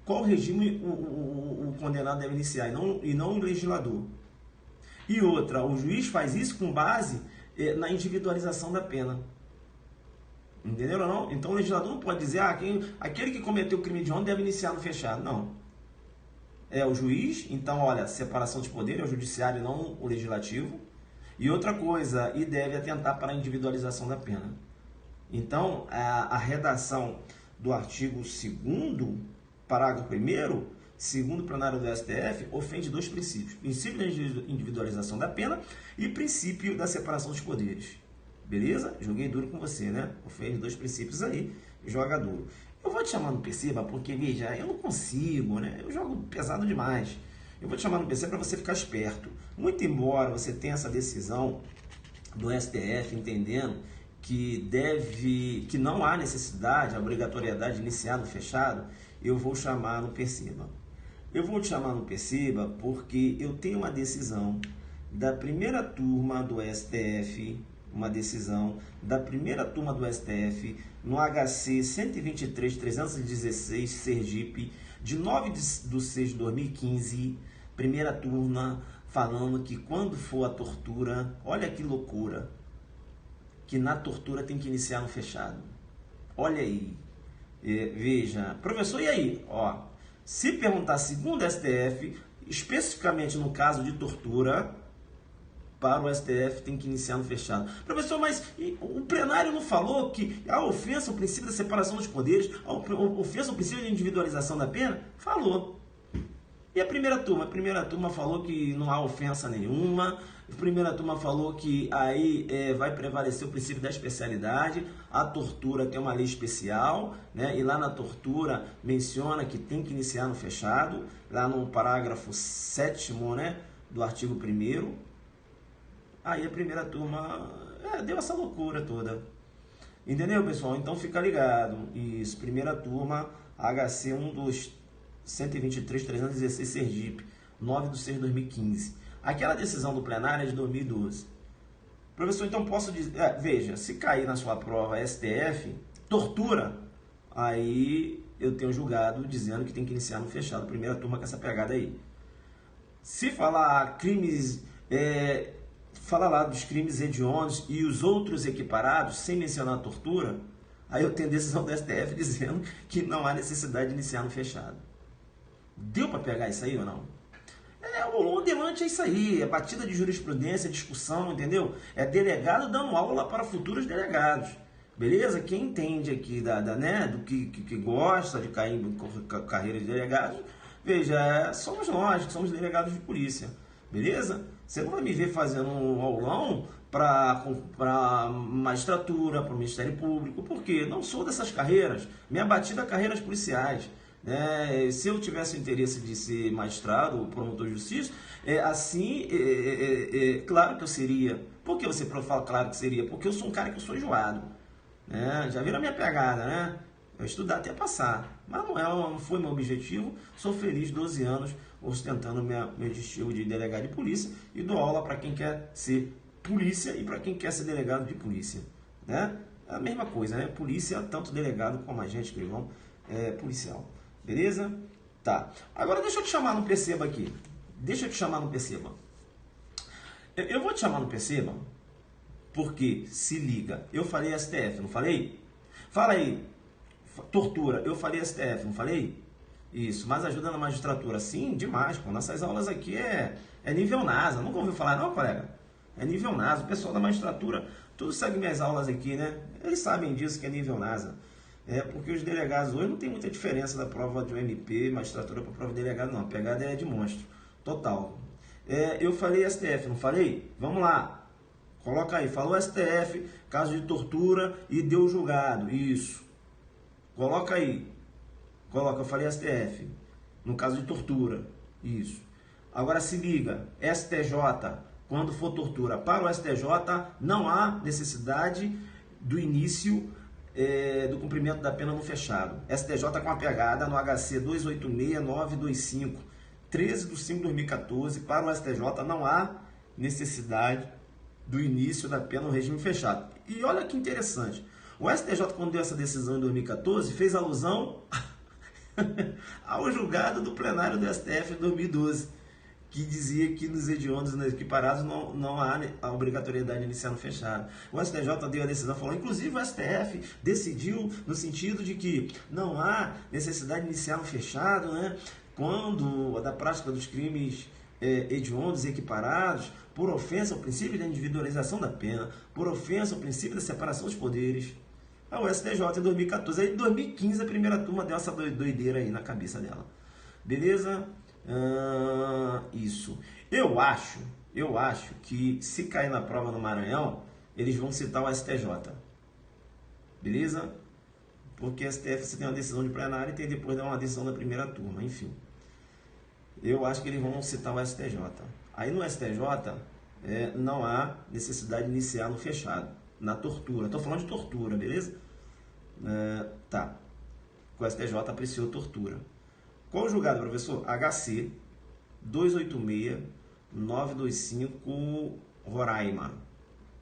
qual regime o condenado deve iniciar, e não o legislador. E outra, o juiz faz isso com base na individualização da pena. Entenderam ou não? Então o legislador não pode dizer, aquele que cometeu o crime de honra deve iniciar no fechado. Não. É o juiz, então, olha, separação de poder, é o judiciário e não o legislativo. E outra coisa, e deve atentar para a individualização da pena. Então, a redação do artigo 2º, parágrafo 1º, segundo o plenário do STF, ofende dois princípios. Princípio da individualização da pena e princípio da separação dos poderes. Beleza? Joguei duro com você, né? Ofende dois princípios aí, joga duro. Eu vou te chamar no PCba porque, veja, eu não consigo, né? Eu jogo pesado demais. Eu vou te chamar no PC para você ficar esperto. Muito embora você tenha essa decisão do STF entendendo que não há necessidade, a obrigatoriedade de iniciar no fechado, eu vou chamar no PCba. Eu vou te chamar no PCba porque eu tenho uma decisão da primeira turma do STF, no HC 123.316, Sergipe, de 9/6/2015, primeira turma, falando que quando for a tortura, olha que loucura, que na tortura tem que iniciar no fechado. Olha aí. Veja, professor, e aí? Ó, se perguntar segundo o STF, especificamente no caso de tortura, para o STF tem que iniciar no fechado. Professor, mas o plenário não falou que a ofensa ao princípio da separação dos poderes, a ofensa ao princípio de individualização da pena? Falou. E a primeira turma? A primeira turma falou que não há ofensa nenhuma. A primeira turma falou que aí vai prevalecer o princípio da especialidade. A tortura tem uma lei especial, né? E lá na tortura menciona que tem que iniciar no fechado, lá no parágrafo 7º, né, do artigo 1º. Aí a primeira turma deu essa loucura toda. Entendeu, pessoal? Então fica ligado. Isso, primeira turma, HC 123.316, Sergipe, 9/6/2015. Aquela decisão do plenário é de 2012. Professor, então posso dizer... veja, se cair na sua prova STF, tortura, aí eu tenho julgado dizendo que tem que iniciar no fechado. Primeira turma com essa pegada aí. Se falar crimes... fala lá dos crimes hediondos e os outros equiparados, sem mencionar a tortura, aí eu tenho decisão do STF dizendo que não há necessidade de iniciar no fechado. Deu para pegar isso aí ou não? O long delante é isso aí, é batida de jurisprudência, discussão, entendeu? É delegado dando aula para futuros delegados. Beleza? Quem entende aqui do que gosta de cair em carreira de delegados, veja, somos nós que somos delegados de polícia. Beleza? Você não vai me ver fazendo um aulão para magistratura, para o Ministério Público, porque não sou dessas carreiras. Minha batida é carreiras policiais. Se eu tivesse o interesse de ser magistrado ou promotor de justiça, claro que eu seria. Por que você fala claro que seria? Porque eu sou um cara que eu sou enjoado. Já viram a minha pegada, né? Eu estudar até passar, mas não foi meu objetivo. Sou feliz 12 anos ostentando meu destino de delegado de polícia e dou aula para quem quer ser polícia e para quem quer ser delegado de polícia, né? É a mesma coisa, né? Polícia, tanto delegado como agente escrivão policial, beleza? Tá. Agora deixa eu te chamar no PCba aqui. Eu vou te chamar no PCba porque, se liga, eu falei STF, não falei? Fala aí. Tortura, eu falei STF, não falei? Isso, mas ajuda na magistratura, sim, demais, pô. Nossas aulas aqui é nível NASA, nunca ouviu falar não, colega? É nível NASA, o pessoal da magistratura, tudo segue minhas aulas aqui, né? Eles sabem disso que é nível NASA. Porque os delegados hoje não tem muita diferença da prova de UMP, magistratura para prova de delegado, não. A pegada é de monstro, total. Eu falei STF, não falei? Vamos lá, coloca aí, falou STF, caso de tortura e deu julgado, isso. Coloca aí. Eu falei STF. No caso de tortura. Isso. Agora se liga. STJ. quando for tortura. Para o STJ, não há necessidade do início do cumprimento da pena no fechado. STJ com a pegada no HC 286925, 13/5/2014, para o STJ não há necessidade do início da pena no regime fechado. E olha que interessante, o STJ, quando deu essa decisão em 2014, fez alusão ao julgado do plenário do STF em 2012, que dizia que nos hediondos equiparados não há a obrigatoriedade de iniciar no fechado. O STJ deu a decisão, falou, inclusive o STF decidiu no sentido de que não há necessidade de iniciar no fechado, né, quando da prática dos crimes hediondos e equiparados, por ofensa ao princípio da individualização da pena, por ofensa ao princípio da separação dos poderes. O STJ em 2014, aí em 2015 a primeira turma deu essa doideira aí na cabeça dela. Beleza? Isso. Eu acho que se cair na prova no Maranhão, eles vão citar o STJ. Beleza? Porque a STF você tem uma decisão de plenário e tem depois uma decisão da primeira turma, enfim. Eu acho que eles vão citar o STJ. Aí no STJ não há necessidade de iniciar no fechado, na tortura. Estou falando de tortura, beleza? Tá. O STJ apreciou tortura. Qual o julgado, professor? HC 286-925 Roraima.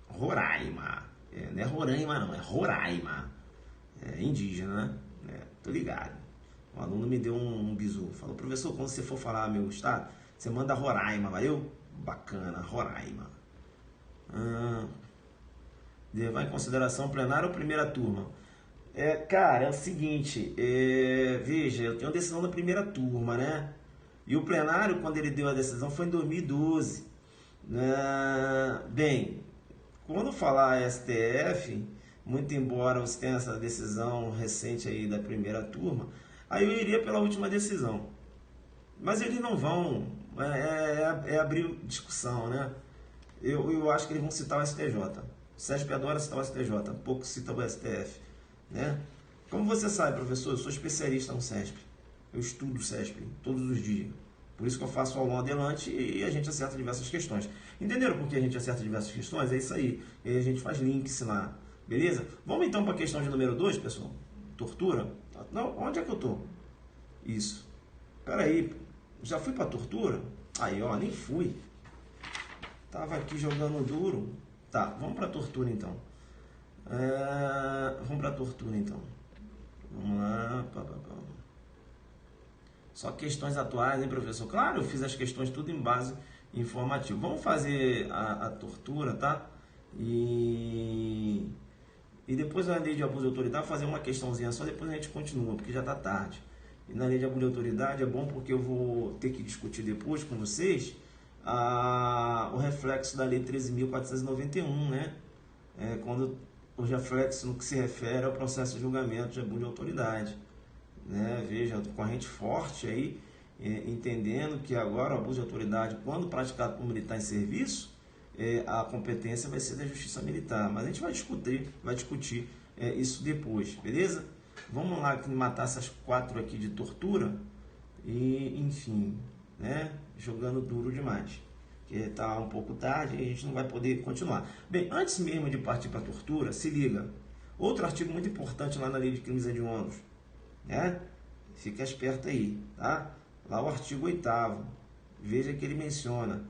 Roraima. Não é Roraima, não. É Roraima. É indígena, né? Tô ligado. O aluno me deu um bizu. Falou, professor, quando você for falar meu estado, você manda Roraima, valeu? Bacana, Roraima. Levar em consideração plenário ou primeira turma? Cara, é o seguinte, veja, eu tenho uma decisão da primeira turma, né? E o plenário, quando ele deu a decisão, foi em 2012. Bem, quando falar STF, muito embora você tenha essa decisão recente aí da primeira turma, aí eu iria pela última decisão. Mas eles não vão, abrir discussão, né? Eu acho que eles vão citar o STJ. O SESP adora citar o STJ, pouco cita o STF, né? Como você sabe, professor, eu sou especialista no SESP. Eu estudo o SESP todos os dias. Por isso que eu faço aulão adelante e a gente acerta diversas questões. Entenderam por que a gente acerta diversas questões? É isso aí. E aí a gente faz links lá. Beleza? Vamos então para a questão de número 2, pessoal. Tortura? Não, onde é que eu tô? Isso. Espera aí. Já fui para tortura? Aí, ó, nem fui. Tava aqui jogando duro. Tá, vamos para tortura então. Vamos para tortura então. Vamos lá. Só questões atuais, hein, professor? Claro, eu fiz as questões tudo em base informativa. Vamos fazer a tortura, tá? E depois na lei de abuso de autoridade fazer uma questãozinha só, depois a gente continua, porque já tá tarde. E na lei de abuso de autoridade é bom porque eu vou ter que discutir depois com vocês o reflexo da lei 13.491, né? Quando o reflexo no que se refere ao processo de julgamento de abuso de autoridade. Né? Veja, corrente forte aí, entendendo que agora o abuso de autoridade, quando praticado por militar em serviço, a competência vai ser da justiça militar. Mas a gente vai discutir isso depois, beleza? Vamos lá matar essas 4 aqui de tortura e, enfim, né? Jogando duro demais. Porque está um pouco tarde e a gente não vai poder continuar. Bem, antes mesmo de partir para a tortura, se liga. Outro artigo muito importante lá na lei de crimes hediondos, né? Fica esperto aí, tá? Lá o artigo 8º, veja que ele menciona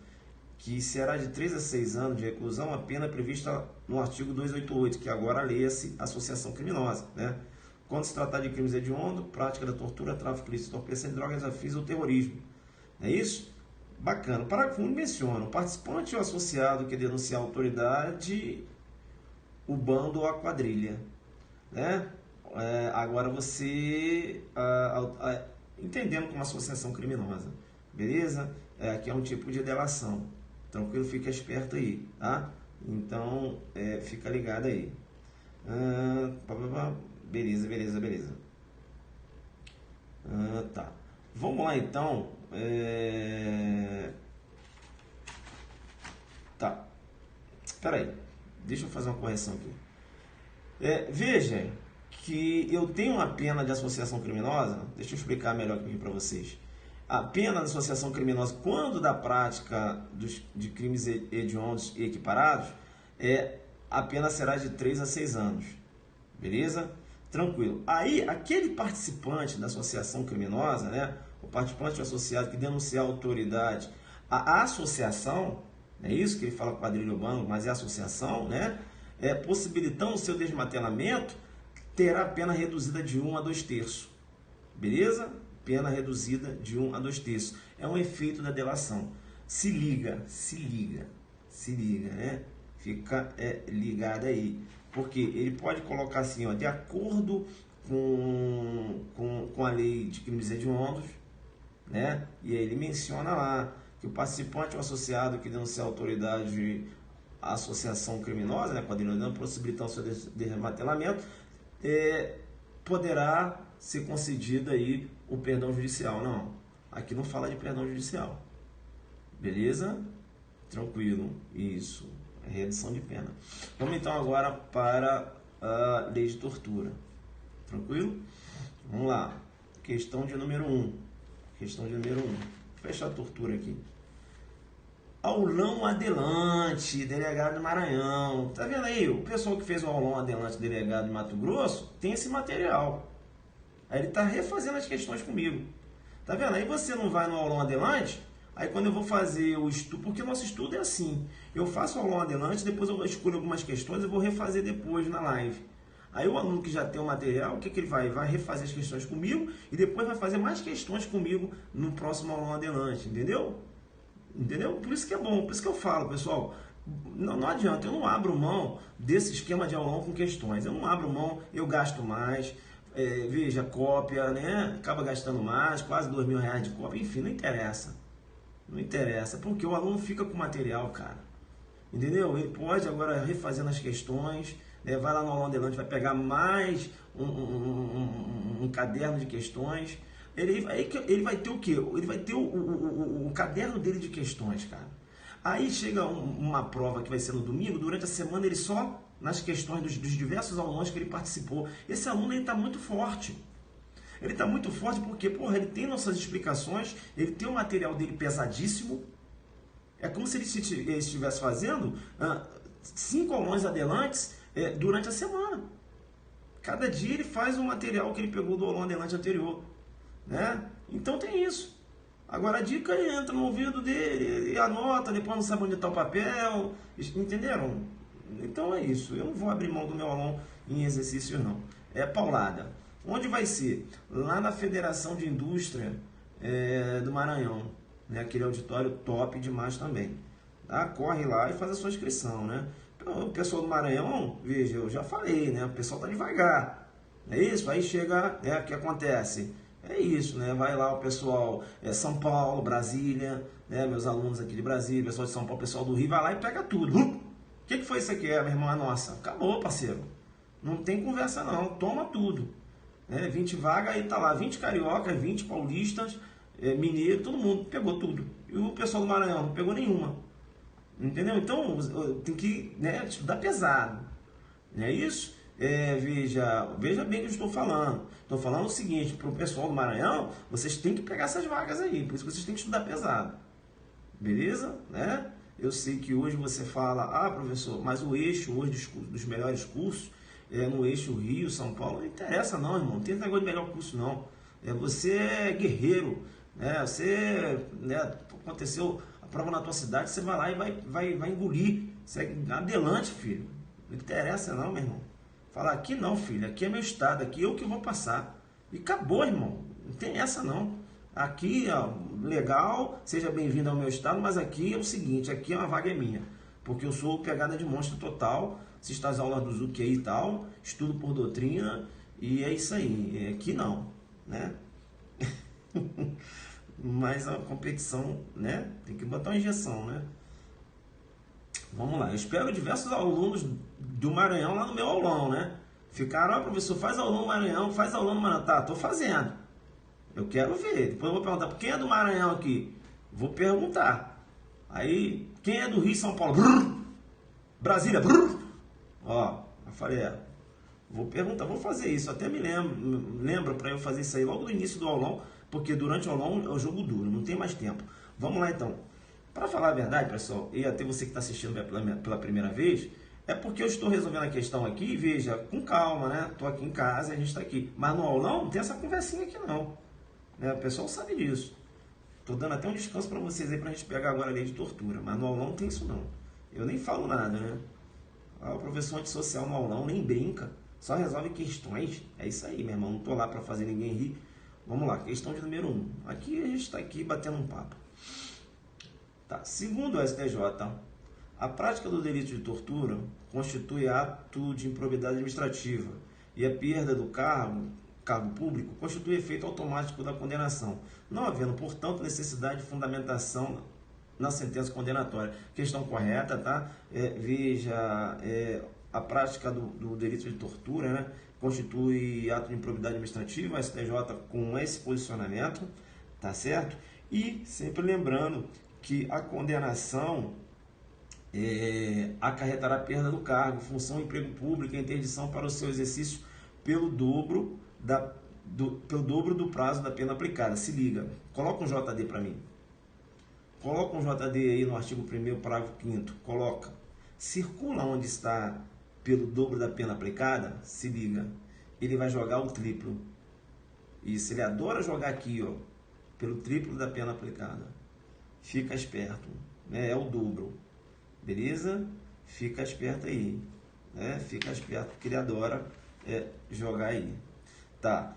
que será de 3 a 6 anos de reclusão a pena prevista no artigo 288, que agora leia-se associação criminosa, né? Quando se tratar de crimes hediondos, prática da tortura, tráfico ilícito, entorpecente de drogas, afins ou terrorismo. É isso? Bacana. O parágrafo 1 menciona: o participante ou associado que denunciar a autoridade, o bando ou a quadrilha, né? Agora você entendendo como associação criminosa, beleza? Aqui é um tipo de delação. Tranquilo, fica esperto aí, tá? Então, fica ligado aí. Beleza. Tá. Vamos lá então. Tá. Espera aí. Deixa eu fazer uma correção aqui. Veja que eu tenho uma pena de associação criminosa. Deixa eu explicar melhor aqui para vocês. A pena da associação criminosa, quando da prática de crimes hediondos e equiparados, a pena será de 3 a 6 anos. Beleza? Tranquilo. Aí, aquele participante da associação criminosa, né, o participante associado que denunciar a autoridade, a associação, é isso que ele fala quadrilha urbana, mas é associação, né, possibilitando o seu desmantelamento, terá pena reduzida de 1 a 2 terços. Beleza? Pena reduzida de 1 a 2 terços. É um efeito da delação. Se liga, né? Fica ligado aí. Porque ele pode colocar assim, ó, de acordo com a lei de crimes hediondos, né? E aí ele menciona lá que o participante ou associado que denunciar a autoridade, a associação criminosa, né, quadrilha, possibilitando o seu desmantelamento, poderá ser concedido aí o perdão judicial. Não, aqui não fala de perdão judicial. Beleza? Tranquilo. Isso. Redução de pena. Vamos então agora para a lei de tortura. Tranquilo? Vamos lá. Questão de número 1. Fecha a tortura aqui. Aulão Adelante, delegado do Maranhão. Tá vendo aí? O pessoal que fez o Aulão Adelante, delegado de Mato Grosso, tem esse material. Aí ele tá refazendo as questões comigo. Tá vendo? Aí você não vai no Aulão Adelante. Aí quando eu vou fazer o estudo, porque o nosso estudo é assim, eu faço o aulão adelante, depois eu escolho algumas questões e vou refazer depois na live. Aí o aluno que já tem o material, o que ele vai? Vai refazer as questões comigo e depois vai fazer mais questões comigo no próximo aulão adelante, entendeu? Entendeu? Por isso que é bom, por isso que eu falo, pessoal, não adianta, eu não abro mão desse esquema de aulão com questões, eu não abro mão, eu gasto mais, veja, cópia, né? Acaba gastando mais, quase R$2.000 de cópia, enfim, não interessa. Não interessa, porque o aluno fica com o material, cara. Entendeu? Ele pode agora refazendo as questões, né? Vai lá no aulão adelante, vai pegar mais um caderno de questões. Ele vai ter o quê? Ele vai ter o caderno dele de questões, cara. Aí chega uma prova que vai ser no domingo, durante a semana ele só nas questões dos diversos aulões que ele participou. Esse aluno ele está muito forte. Ele está muito forte porque, porra, ele tem nossas explicações, ele tem o material dele pesadíssimo. É como se ele estivesse fazendo 5 aulões adelantes durante a semana. Cada dia ele faz o material que ele pegou do aulão adelante anterior, né? Então tem isso. Agora a dica entra no ouvido dele e anota, depois não sabe onde está o papel. Entenderam? Então é isso. Eu não vou abrir mão do meu aulão em exercício, não. É paulada. Onde vai ser? Lá na Federação de Indústria do Maranhão, né? Aquele auditório top demais também. Tá? Corre lá e faz a sua inscrição, né? O pessoal do Maranhão, veja, eu já falei, né? O pessoal tá devagar. É isso? Aí chega, o que acontece? É isso, né? Vai lá o pessoal, São Paulo, Brasília, né? Meus alunos aqui de Brasília, pessoal de São Paulo, pessoal do Rio, vai lá e pega tudo. O que foi isso aqui, meu irmão? Nossa, acabou, parceiro. Não tem conversa não, toma tudo. 20 vagas, aí tá lá, 20 cariocas, 20 paulistas, mineiro, todo mundo pegou tudo. E o pessoal do Maranhão não pegou nenhuma. Entendeu? Então, tem que, né, estudar pesado. Não é isso? Veja bem o que eu estou falando. Estou falando o seguinte, para o pessoal do Maranhão, vocês têm que pegar essas vagas aí, por isso vocês têm que estudar pesado. Beleza? Né? Eu sei que hoje você fala, professor, mas o eixo hoje dos melhores cursos, no eixo Rio, São Paulo, não interessa não, irmão. Não tem negócio de melhor curso não. Você é guerreiro, né? Aconteceu a prova na tua cidade, você vai lá e vai engolir. Segue adelante, filho. Não interessa não, meu irmão. Fala, aqui não, filho, aqui é meu estado, aqui eu que vou passar. E acabou, irmão. Não tem essa não. Aqui, legal, seja bem-vindo ao meu estado, mas aqui é o seguinte, aqui é uma vaga minha. Porque eu sou pegada de monstro total, assisto as aulas do Zuki aí e tal, estudo por doutrina, e é isso aí. Aqui não, né? Mas a competição, né? Tem que botar uma injeção, né? Vamos lá. Eu espero diversos alunos do Maranhão lá no meu aulão, né? Ficaram, professor, faz aulão no Maranhão, faz aulão no Maranhão. Tá, tô fazendo. Eu quero ver. Depois eu vou perguntar, quem é do Maranhão aqui? Vou perguntar. Aí, quem é do Rio e São Paulo? Brrr. Brasília. Brrr. Ó, eu falei, vou perguntar, vou fazer isso. Até me lembra para eu fazer isso aí logo no início do aulão, porque durante o aulão é o jogo duro, não tem mais tempo. Vamos lá então. Para falar a verdade, pessoal, e até você que está assistindo pela primeira vez, é porque eu estou resolvendo a questão aqui, veja, com calma, né? Estou aqui em casa, a gente está aqui. Mas no aulão não tem essa conversinha aqui não. Né? O pessoal sabe disso. Estou dando até um descanso para vocês aí, para a gente pegar agora a lei de tortura. Mas no aulão não tem isso não. Eu nem falo nada, né? O professor antissocial no aulão nem brinca. Só resolve questões. É isso aí, meu irmão. Não estou lá para fazer ninguém rir. Vamos lá, questão de número 1. Aqui a gente está aqui batendo um papo. Tá. Segundo o STJ, a prática do delito de tortura constitui ato de improbidade administrativa e a perda do cargo público constitui efeito automático da condenação, não havendo, portanto, necessidade de fundamentação na sentença condenatória. Questão correta, tá? Veja, a prática do delito de tortura, né, constitui ato de improbidade administrativa, a STJ com esse posicionamento, tá certo? E sempre lembrando que a condenação acarretará perda do cargo, função, emprego público e interdição para o seu exercício pelo dobro do prazo da pena aplicada. Se liga, coloca um JD para mim. Coloca um JD aí no artigo 1º, parágrafo 5º. Coloca. Circula onde está pelo dobro da pena aplicada, se liga. Ele vai jogar o triplo. Isso, ele adora jogar aqui, ó, pelo triplo da pena aplicada. Fica esperto, né? É o dobro. Beleza? Fica esperto aí. Né? Fica esperto porque ele adora jogar aí. Tá.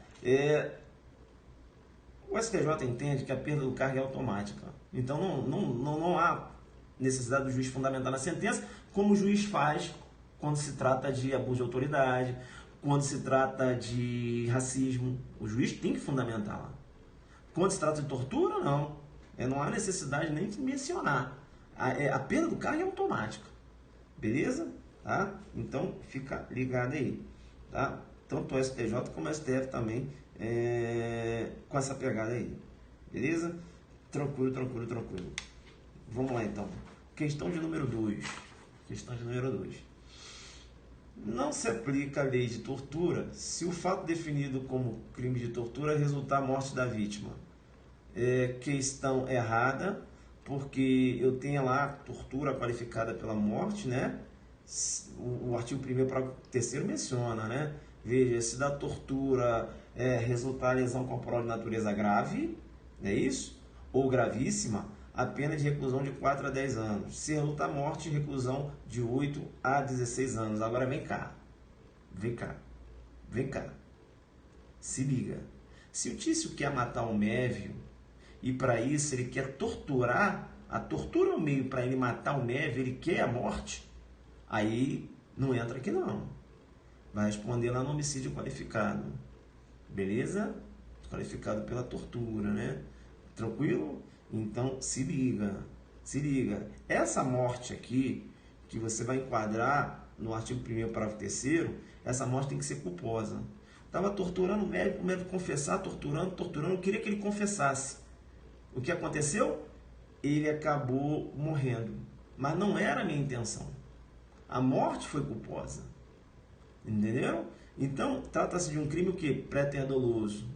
O STJ entende que a perda do cargo é automática. Então não há necessidade do juiz fundamentar na sentença, como o juiz faz quando se trata de abuso de autoridade, quando se trata de racismo. O juiz tem que fundamentar lá. Quando se trata de tortura, não. Não há necessidade nem de mencionar. A perda do cargo é automática. Beleza? Tá? Então fica ligado aí. Tá? Tanto o STJ como o STF também com essa pegada aí. Beleza? Tranquilo, tranquilo, tranquilo. Vamos lá então. Questão de número 2. Questão de número 2. Não se aplica a lei de tortura se o fato definido como crime de tortura resultar a morte da vítima. Questão errada, porque eu tenho lá tortura qualificada pela morte, né? O artigo 1º, parágrafo 3º menciona, né? Veja, se da tortura resultar lesão corporal de natureza grave, é isso? Ou gravíssima, a pena de reclusão de 4 a 10 anos. Se resultar morte, reclusão de 8 a 16 anos. Agora vem cá. Vem cá. Vem cá. Se liga. Se o Tício quer matar o Mévio e para isso ele quer torturar, a tortura é o meio para ele matar o Mévio, ele quer a morte, aí não entra aqui não. Vai responder lá no homicídio qualificado. Beleza? Qualificado pela tortura, né? Tranquilo? Então, se liga. Se liga. Essa morte aqui, que você vai enquadrar no artigo 1º, parágrafo 3º, essa morte tem que ser culposa. Estava torturando o médico confessar, torturando, queria que ele confessasse. O que aconteceu? Ele acabou morrendo. Mas não era a minha intenção. A morte foi culposa. Entenderam? Então, trata-se de um crime o quê? Pré-doloso.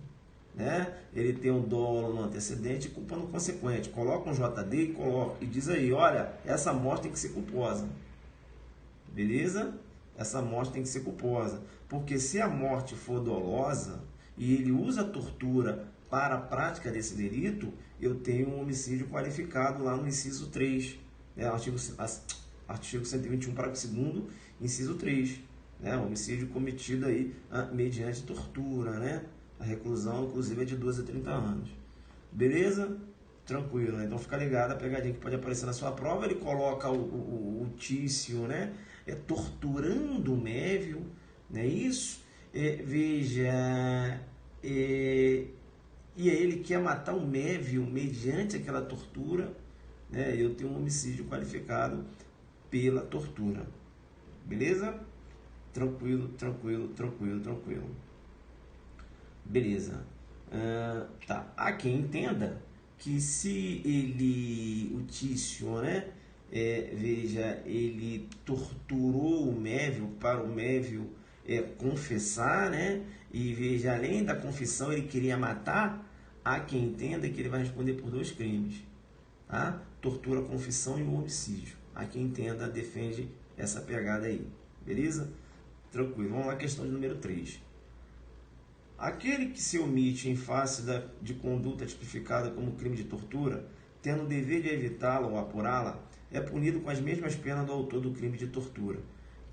Né? Ele tem um dolo no antecedente e culpa no consequente. Coloca um JD e diz aí, olha, essa morte tem que ser culposa. Beleza? Essa morte tem que ser culposa. Porque se a morte for dolosa e ele usa a tortura para a prática desse delito, eu tenho um homicídio qualificado lá no inciso 3. Né? Artigo 121, parágrafo 2º, inciso 3. Né? Homicídio cometido aí mediante tortura, né? A reclusão, inclusive, é de 12 a 30 anos. Beleza? Tranquilo. Então, fica ligado a pegadinha que pode aparecer na sua prova. Ele coloca o Tício, né? Torturando o Mévio, não é isso? Veja, e aí ele quer matar o Mévio mediante aquela tortura, né? Eu tenho um homicídio qualificado pela tortura. Beleza? Tranquilo, tranquilo, tranquilo, tranquilo. Beleza. Tá. Há quem entenda que se o Tício, né? Veja, ele torturou o Mévio para o Mévio confessar, né? E veja, além da confissão, ele queria matar, há quem entenda que ele vai responder por 2 crimes, tá? Tortura, confissão e o homicídio. Há quem entenda, defende essa pegada aí, beleza? Tranquilo, vamos lá, questão de número 3. Aquele que se omite em face de conduta tipificada como crime de tortura, tendo o dever de evitá-la ou apurá-la, é punido com as mesmas penas do autor do crime de tortura.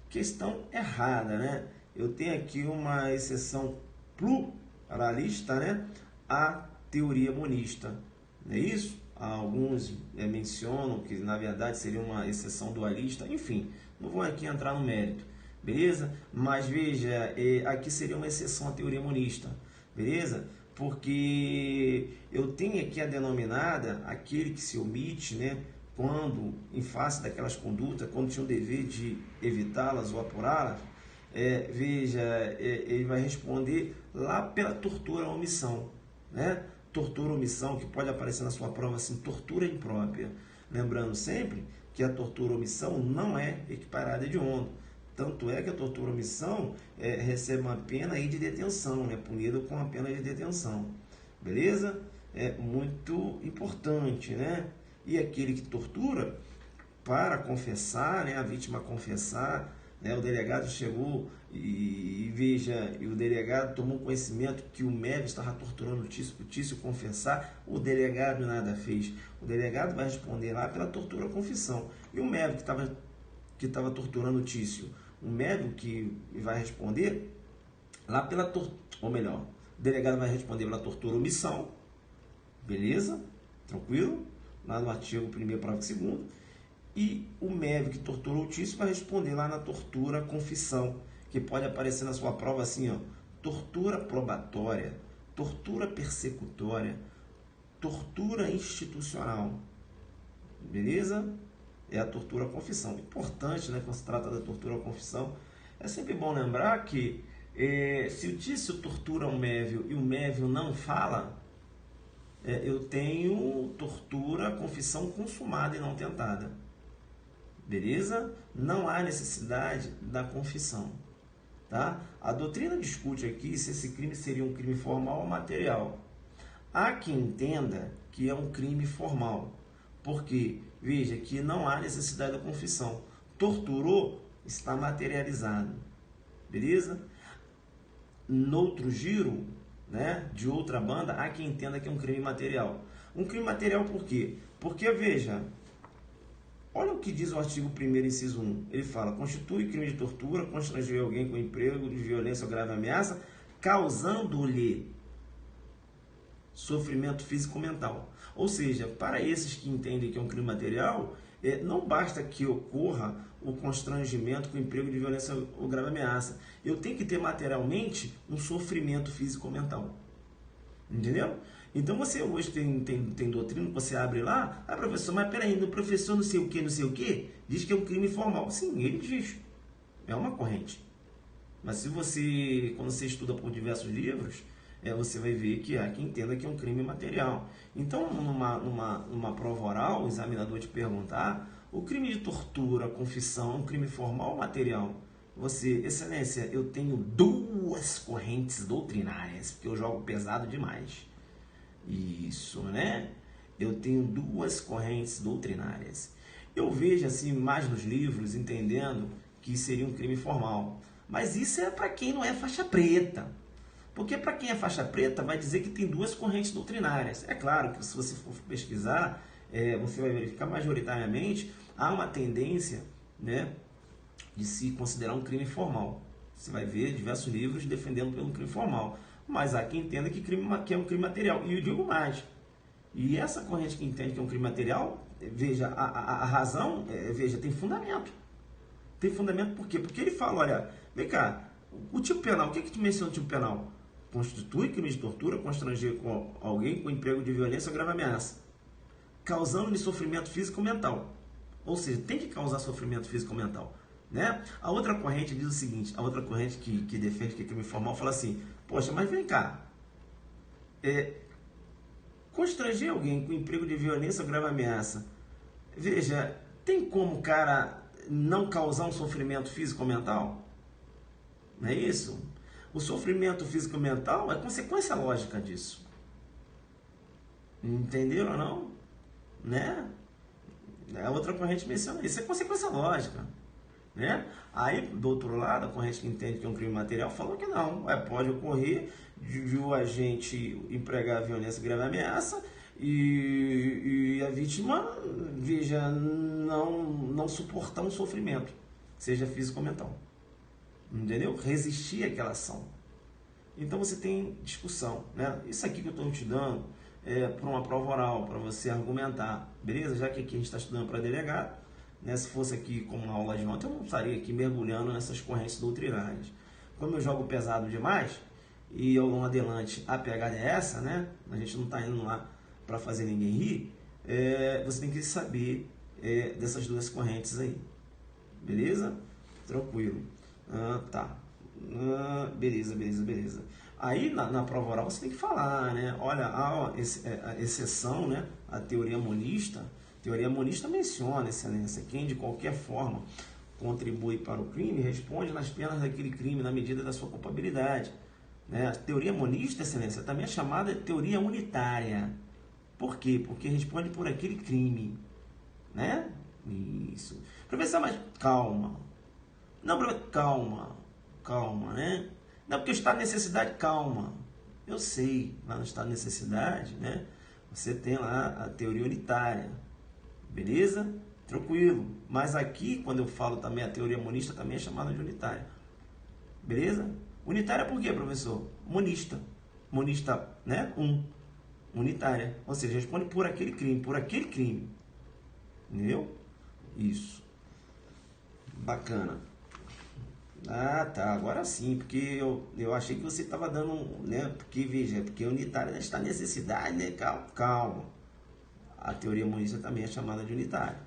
Questão errada, né? Eu tenho aqui uma exceção pluralista, né? A teoria monista, não é isso? Alguns mencionam que na verdade seria uma exceção dualista, enfim, não vou aqui entrar no mérito, beleza? Mas veja, aqui seria uma exceção à teoria monista, beleza? Porque eu tenho aqui a denominada aquele que se omite, né? Quando, em face daquelas condutas, quando tinha o dever de evitá-las ou apurá-las, veja, ele vai responder lá pela tortura ou omissão, né? Tortura ou omissão, que pode aparecer na sua prova assim, tortura imprópria. Lembrando sempre que a tortura ou omissão não é equiparada de hediondo. Tanto é que a tortura ou omissão recebe uma pena aí de detenção, né? Punida com uma pena de detenção. Beleza? É muito importante, né? E aquele que tortura, para confessar, né? A vítima confessar, né? O delegado chegou e veja, e o delegado tomou conhecimento que o médico estava torturando o Tício confessar, o delegado nada fez. O delegado vai responder lá pela tortura ou confissão. E o médico que estava torturando o Tício, o médico que vai responder lá pela tortura, ou melhor, o delegado vai responder pela tortura ou omissão, beleza? Tranquilo? Lá no artigo 1º, parágrafo 2º. E o médico que torturou o Tício vai responder lá na tortura confissão, que pode aparecer na sua prova assim, ó, tortura probatória, tortura persecutória, tortura institucional, beleza? É a tortura confissão. Importante, né, quando se trata da tortura confissão, é sempre bom lembrar que se o Tício tortura o Mévio e o Mévio não fala, eu tenho tortura, confissão consumada e não tentada. Beleza? Não há necessidade da confissão. Tá? A doutrina discute aqui se esse crime seria um crime formal ou material. Há quem entenda que é um crime formal, porque, veja, que não há necessidade da confissão. Torturou, está materializado. Beleza? Noutro giro, né, de outra banda, há quem entenda que é um crime material. Um crime material por quê? Porque, veja, olha o que diz o artigo 1º, inciso 1. Ele fala, constitui crime de tortura, constranger alguém com emprego de violência ou grave ameaça, causando-lhe sofrimento físico ou mental. Ou seja, para esses que entendem que é um crime material, não basta que ocorra o constrangimento com emprego de violência ou grave ameaça. Eu tenho que ter materialmente um sofrimento físico ou mental. Entendeu? Então você hoje tem doutrina que você abre lá, professor, mas peraí, no professor não sei o que, diz que é um crime formal. Sim, ele diz. É uma corrente. Mas se você, quando você estuda por diversos livros, você vai ver que há quem entenda que é um crime material. Então, numa prova oral, o examinador te perguntar, o crime de tortura, confissão, é um crime formal ou material? Você, excelência, eu tenho 2 correntes doutrinárias, porque eu jogo pesado demais. Isso, né? Eu tenho 2 correntes doutrinárias. Eu vejo assim mais nos livros, entendendo que seria um crime formal. Mas isso é para quem não é faixa preta. Porque para quem é faixa preta, vai dizer que tem 2 correntes doutrinárias. É claro que se você for pesquisar, você vai verificar majoritariamente, há uma tendência, né, de se considerar um crime formal. Você vai ver diversos livros defendendo pelo crime formal. Mas há quem entenda que é um crime material. E eu digo mais. E essa corrente que entende que é um crime material, veja, a razão, veja, tem fundamento. Tem fundamento por quê? Porque ele fala, olha, vem cá, o tipo penal, o que te menciona o tipo penal? Constitui crime de tortura, constranger com alguém com emprego de violência ou grave ameaça, causando-lhe sofrimento físico ou mental. Ou seja, tem que causar sofrimento físico ou mental. Né? A outra corrente diz o seguinte, a outra corrente que defende que é crime formal fala assim, poxa, mas vem cá, constranger alguém com emprego de violência ou grave ameaça, veja, tem como o cara não causar um sofrimento físico ou mental? Não é isso? O sofrimento físico e mental é consequência lógica disso. Entenderam ou não? Né? A outra corrente menciona isso. É consequência lógica. Né? Aí, do outro lado, a corrente que entende que é um crime material falou que não. Pode ocorrer de o agente empregar violência, grave ameaça e a vítima, veja, não suportar um sofrimento, seja físico ou mental. Entendeu? Resistir àquela ação. Então você tem discussão, né? Isso aqui que eu estou te dando é para uma prova oral, para você argumentar, beleza? Já que aqui a gente está estudando para delegado, né? Se fosse aqui como na aula de ontem, eu não estaria aqui mergulhando nessas correntes doutrinárias. Como eu jogo pesado demais, e ao longo adelante a pegada é essa, né? A gente não está indo lá para fazer ninguém rir, você tem que saber dessas duas correntes aí, beleza? Tranquilo. Tá. Beleza. Aí na prova oral você tem que falar, né? Olha, a exceção, né? A teoria monista. Teoria monista menciona, excelência, quem de qualquer forma contribui para o crime responde nas penas daquele crime na medida da sua culpabilidade. Né? A teoria monista, excelência, também é chamada de teoria unitária. Por quê? Porque responde por aquele crime. Né? Isso. Professor, mas calma. Não, calma, né? Não, porque o estado de necessidade, calma. Eu sei, lá no estado de necessidade, né? Você tem lá a teoria unitária, beleza? Tranquilo. Mas aqui, quando eu falo também a teoria monista, também é chamada de unitária, beleza? Unitária por quê, professor? Monista, né? Unitária, ou seja, responde por aquele crime, entendeu? Isso. Bacana. Tá, agora sim, porque eu achei que você estava dando, né, porque veja, porque unitária está necessidade, né, calma, a teoria monista também é chamada de unitária.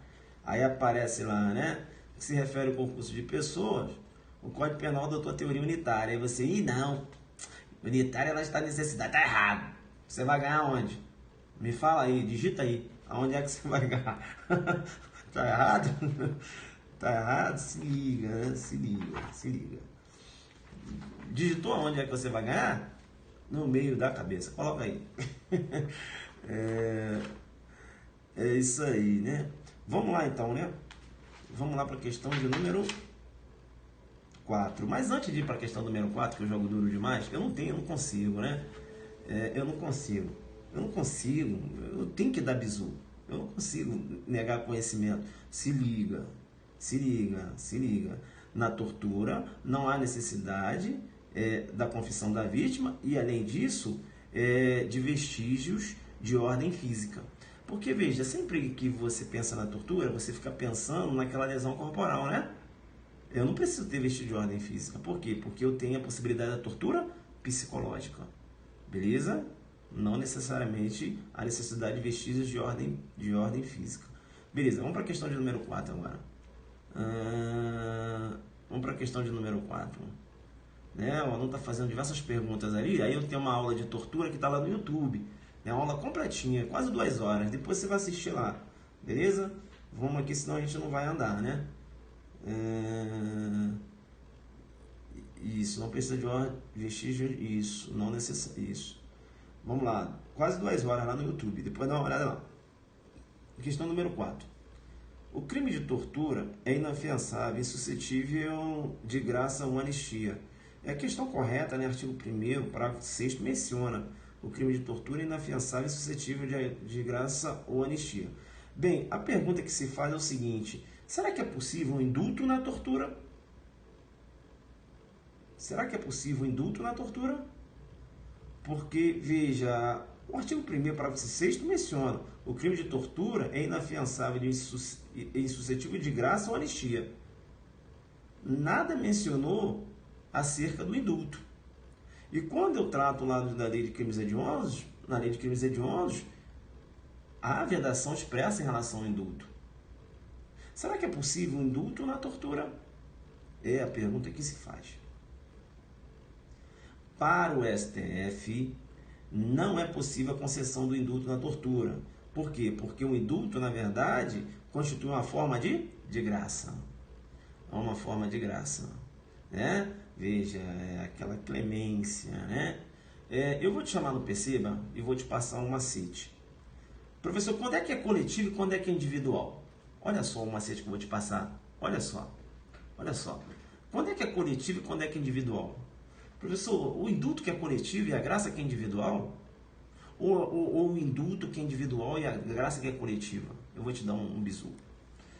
Aí aparece lá, né, que se refere ao concurso de pessoas, o Código Penal adotou a teoria unitária, aí você, não, unitária ela está necessidade, tá errado, você vai ganhar onde? Me fala aí, digita aí, aonde é que você vai ganhar? Tá errado? Tá errado? Se liga, né? Se liga. Digitou aonde é que você vai ganhar? No meio da cabeça. Coloca aí. É isso aí, né? Vamos lá então, né? Vamos lá para a questão de número 4. Mas antes de ir para a questão número 4, que eu jogo duro demais, eu não consigo, né? Eu não consigo. Eu tenho que dar bizu. Eu não consigo negar conhecimento. Se liga. Na tortura não há necessidade da confissão da vítima e, além disso, de vestígios de ordem física. Porque, veja, sempre que você pensa na tortura, você fica pensando naquela lesão corporal, né? Eu não preciso ter vestígio de ordem física. Por quê? Porque eu tenho a possibilidade da tortura psicológica. Beleza? Não necessariamente a necessidade de vestígios de ordem física. Beleza, vamos para a questão de número 4 agora. Vamos para a questão de número 4. Né? O aluno está fazendo diversas perguntas ali. Aí eu tenho uma aula de tortura que está lá no YouTube. É uma aula completinha, quase 2 horas. Depois você vai assistir lá. Beleza? Vamos aqui, senão a gente não vai andar, né? Isso, não precisa de vestígio. Isso, não necessário. Isso. Vamos lá. Quase 2 horas lá no YouTube. Depois dá uma olhada lá. Questão número 4. O crime de tortura é inafiançável e suscetível de graça ou anistia. É a questão correta, né? Artigo 1º, parágrafo 6º, menciona o crime de tortura é inafiançável e suscetível de graça ou anistia. Bem, a pergunta que se faz é o seguinte: será que é possível um indulto na tortura? Porque, veja, o artigo 1º, parágrafo 6º menciona o crime de tortura é inafiançável e insuscetível de graça ou anistia. Nada mencionou acerca do indulto. E quando eu trato lá da lei de crimes hediondos, na lei de crimes hediondos, há vedação expressa em relação ao indulto. Será que é possível um indulto na tortura? É a pergunta que se faz. Para o STF, não é possível a concessão do indulto na tortura. Por quê? Porque o indulto, na verdade, constitui uma forma de graça. É uma forma de graça. Né? Veja, é aquela clemência. Né? Eu vou te chamar no Perceba e vou te passar um macete. Professor, quando é que é coletivo e quando é que é individual? Olha só o macete que eu vou te passar. Olha só. Olha só. Quando é que é coletivo e quando é que é individual? Professor, o indulto que é coletivo e a graça que é individual? Ou o indulto que é individual e a graça que é coletiva? Eu vou te dar um bizu.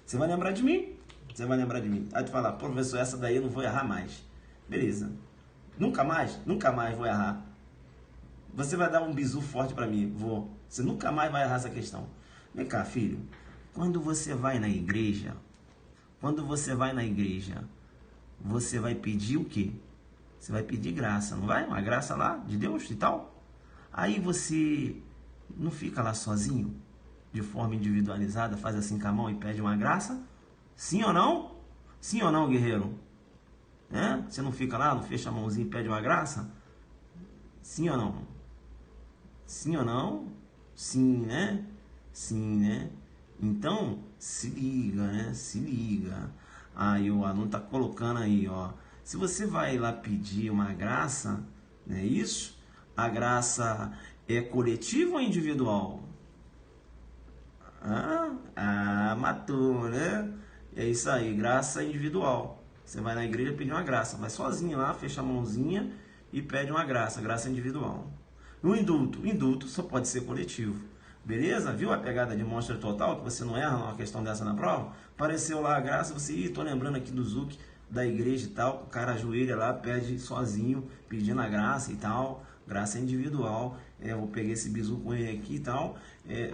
Você vai lembrar de mim? Você vai lembrar de mim. Aí tu fala, professor, essa daí eu não vou errar mais. Beleza. Nunca mais vou errar. Você vai dar um bizu forte para mim? Vou. Você nunca mais vai errar essa questão. Vem cá, filho. Quando você vai na igreja, você vai pedir o quê? Você vai pedir graça, não vai? Uma graça lá de Deus e tal. Aí você não fica lá sozinho, de forma individualizada, faz assim com a mão e pede uma graça? Sim ou não? Sim ou não, guerreiro? Você não fica lá, não fecha a mãozinha e pede uma graça? Sim ou não? Sim ou não? Sim, né? Sim, né? Então, se liga, né? Se liga. Aí o aluno tá colocando aí, ó. Se você vai lá pedir uma graça, não é isso? A graça é coletiva ou individual? Matou, né? É isso aí, graça individual. Você vai na igreja pedir uma graça. Vai sozinho lá, fecha a mãozinha e pede uma graça. Graça individual. No indulto só pode ser coletivo. Beleza? Viu a pegada de mostra total? Que você não erra uma questão dessa na prova? Apareceu lá a graça, você, tô lembrando aqui do Zuc, da igreja e tal. O cara ajoelha lá, pede sozinho, pedindo a graça e tal. Graça individual. Eu vou pegar esse bizu com ele aqui e tal.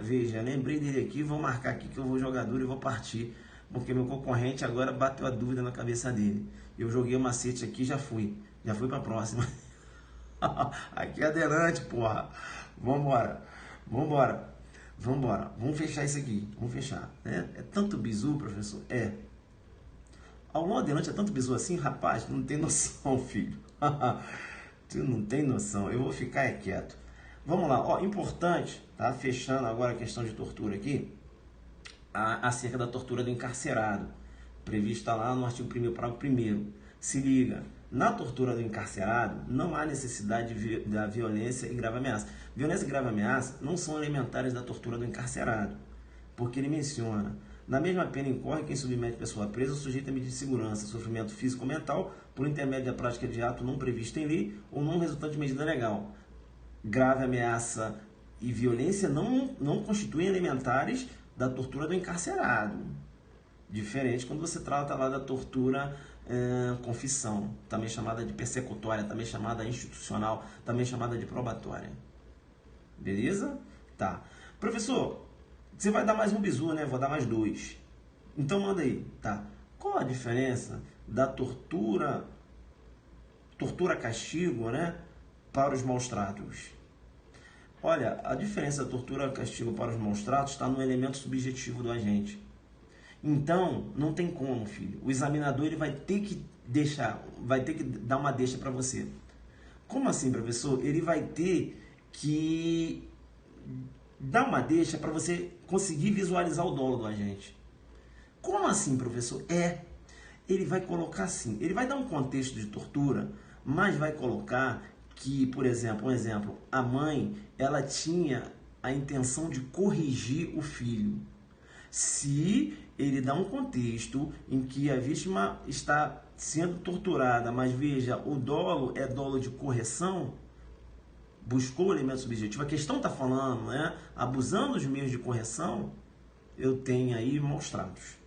Veja, lembrei dele aqui, vou marcar aqui que eu vou jogar duro e vou partir. Porque meu concorrente agora bateu a dúvida na cabeça dele. Eu joguei o macete aqui e já fui pra próxima. Aqui adelante, porra. Vambora. Vamos fechar isso aqui. Vamos fechar. É tanto bizu, professor? Ao longo adelante é tanto bizu assim, rapaz, tu não tem noção, filho. Tu não tem noção. Eu vou ficar quieto. Vamos lá. Ó, importante, tá? Fechando agora a questão de tortura aqui. Acerca da tortura do encarcerado. Prevista lá no artigo 1º, parágrafo 1º. Se liga. Na tortura do encarcerado, não há necessidade da violência e grave ameaça. Violência e grave ameaça não são elementares da tortura do encarcerado, porque ele menciona: na mesma pena incorre quem submete pessoa presa ou sujeita a medida de segurança, sofrimento físico ou mental, por intermédio da prática de ato não previsto em lei ou não resultante de medida legal. Grave ameaça e violência não constituem elementares da tortura do encarcerado. Diferente quando você trata lá da tortura confissão, também chamada de persecutória, também chamada institucional, também chamada de probatória. Beleza? Tá. Professor, você vai dar mais um bizu, né? Vou dar mais 2. Então manda aí, tá? Qual a diferença da tortura castigo, né, para os maus tratos? Olha, a diferença da tortura castigo para os maus tratos está no elemento subjetivo do agente. Então, não tem como, filho. O examinador ele vai ter que dar uma deixa para você. Como assim, professor? Ele vai ter que dar uma deixa para você conseguir visualizar o dolo do agente. Como assim, professor? Ele vai colocar assim, ele vai dar um contexto de tortura, mas vai colocar que, por exemplo, a mãe, ela tinha a intenção de corrigir o filho. Se ele dá um contexto em que a vítima está sendo torturada, mas veja, o dolo é dolo de correção, buscou o elemento subjetivo, a questão está falando, né? Abusando dos meios de correção, eu tenho aí maus tratos.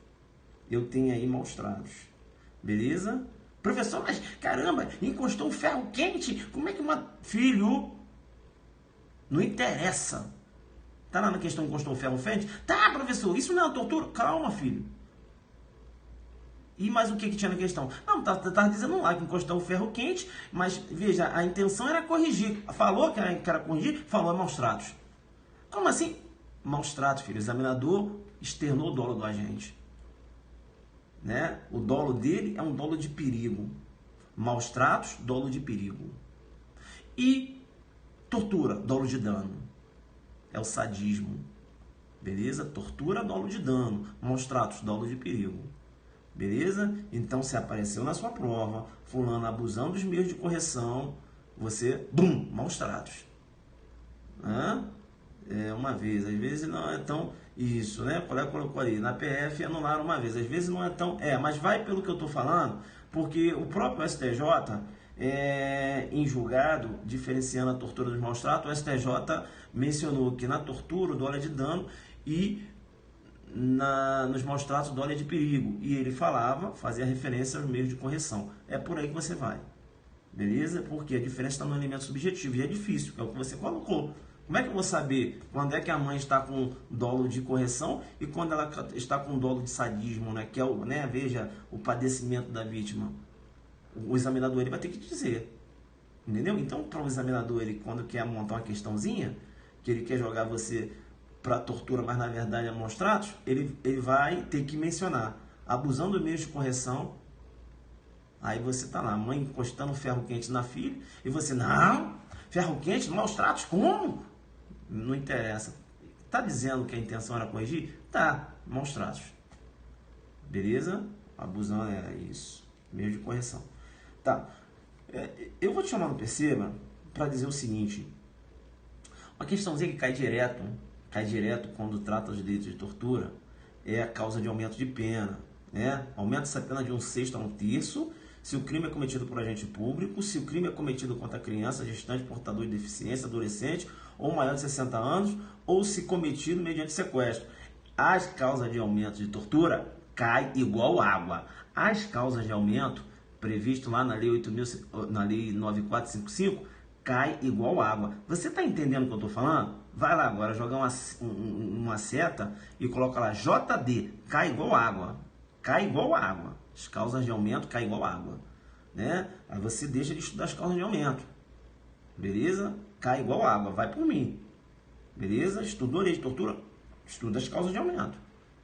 Beleza? Professor, mas caramba, encostou um ferro quente, como é que Filho, não interessa. Tá lá na questão encostou um ferro quente? Tá, professor, isso não é uma tortura? Calma, filho. E mais o que tinha na questão? Não, tá dizendo lá que encostou um ferro quente, mas veja, a intenção era corrigir. Falou que era corrigir? Falou maus tratos. Como assim? Maus tratos, filho. O examinador externou o dolo do agente. Né? O dolo dele é um dolo de perigo. Maus tratos, dolo de perigo. E tortura, dolo de dano. É o sadismo. Beleza? Tortura, dolo de dano. Maus tratos, dolo de perigo. Beleza? Então, se apareceu na sua prova, fulano abusando dos meios de correção, você, maus tratos. uma vez, às vezes não é tão... Isso, né? O colega colocou ali, na PF anularam uma vez, às vezes não é tão... mas vai pelo que eu estou falando, porque o próprio STJ, em julgado, diferenciando a tortura dos maus tratos, o STJ mencionou que na tortura o dolo é de dano e nos maus tratos o dolo é de perigo. E ele fazia referência aos meios de correção. É por aí que você vai. Beleza? Porque a diferença está no elemento subjetivo e é difícil, que é o que você colocou. Como é que eu vou saber quando é que a mãe está com dolo de correção e quando ela está com dolo de sadismo, né? Que é o, né? Veja, o padecimento da vítima. O examinador ele vai ter que dizer. Entendeu? Então, para o examinador, ele quando quer montar uma questãozinha, que ele quer jogar você para tortura, mas na verdade é maus tratos, ele vai ter que mencionar abusando do meio de correção. Aí você tá lá, a mãe encostando ferro quente na filha, e você, não, ferro quente, maus tratos, como? Não interessa. Tá dizendo que a intenção era corrigir? Tá, maus tratos. Beleza? Abusando era isso, meio de correção. Tá, eu vou te chamar no Perceba para dizer o seguinte, uma questãozinha que cai direto quando trata os delitos de tortura, é a causa de aumento de pena, né? Aumenta essa pena de 1/6 a 1/3, se o crime é cometido por agente público, se o crime é cometido contra criança, gestante, portador de deficiência, adolescente ou maior de 60 anos, ou se cometido mediante sequestro. As causas de aumento de tortura cai igual água. As causas de aumento previsto lá na lei 9455 cai igual água. Você está entendendo o que eu estou falando? Vai lá agora jogar uma seta e coloca lá JD, cai igual água. Cai igual água. As causas de aumento caem igual água, né? Aí você deixa de estudar as causas de aumento, beleza? Cai igual água, vai por mim, beleza? Estudou lei de tortura, estuda as causas de aumento,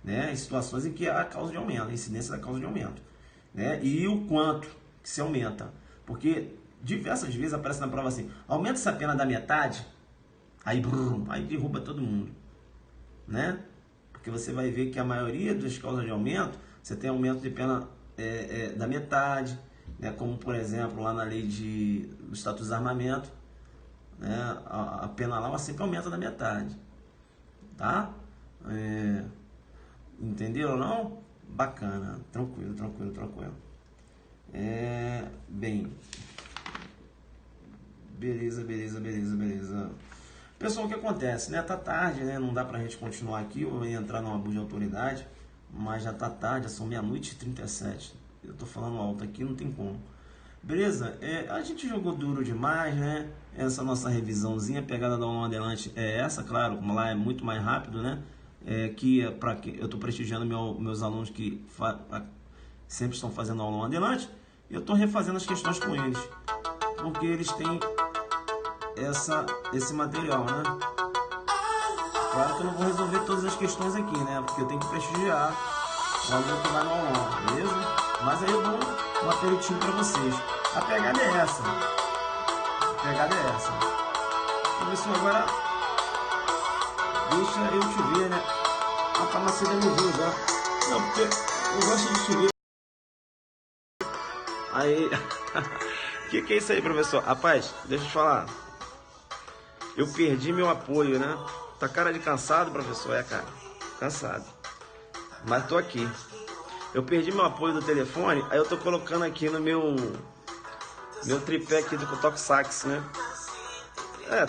né? Em situações em que há a causa de aumento, a incidência da causa de aumento, né? E o quanto que se aumenta, porque diversas vezes aparece na prova assim, aumenta essa pena da metade, aí derruba todo mundo, né? Porque você vai ver que a maioria das causas de aumento, você tem aumento de pena da metade, né? Como por exemplo lá na lei do Estatuto do Desarmamento, né? A pena lá sempre aumenta da metade, tá? Entenderam ou não? Bacana, tranquilo. Bem, beleza. Pessoal, o que acontece, né? Tá tarde, né? Não dá pra gente continuar aqui, eu ia entrar num abuso de autoridade, mas já tá tarde, já são 00:37. Eu tô falando alto aqui, não tem como. Beleza? A gente jogou duro demais, né? Essa nossa revisãozinha, a pegada da aula adelante é essa, claro, como lá é muito mais rápido, né? Para que eu tô prestigiando meus alunos que sempre estão fazendo aula adelante, e eu tô refazendo as questões com eles, porque eles têm esse material, né? Claro que eu não vou resolver todas as questões aqui, né? Porque eu tenho que prestigiar o aluno que vai no aulão, beleza? Mas aí eu dou um aperitivo para vocês. A pegada é essa. Professor, agora deixa eu te ver, né? A farmácia me viu já. Não, porque eu gosto de te ver. Aí... que é isso aí, professor? Rapaz, deixa eu te falar. Eu perdi meu apoio, né? Tá cara de cansado, professor? Cara. Cansado. Mas tô aqui. Eu perdi meu apoio do telefone, aí eu tô colocando aqui no meu tripé aqui do Toxax, né?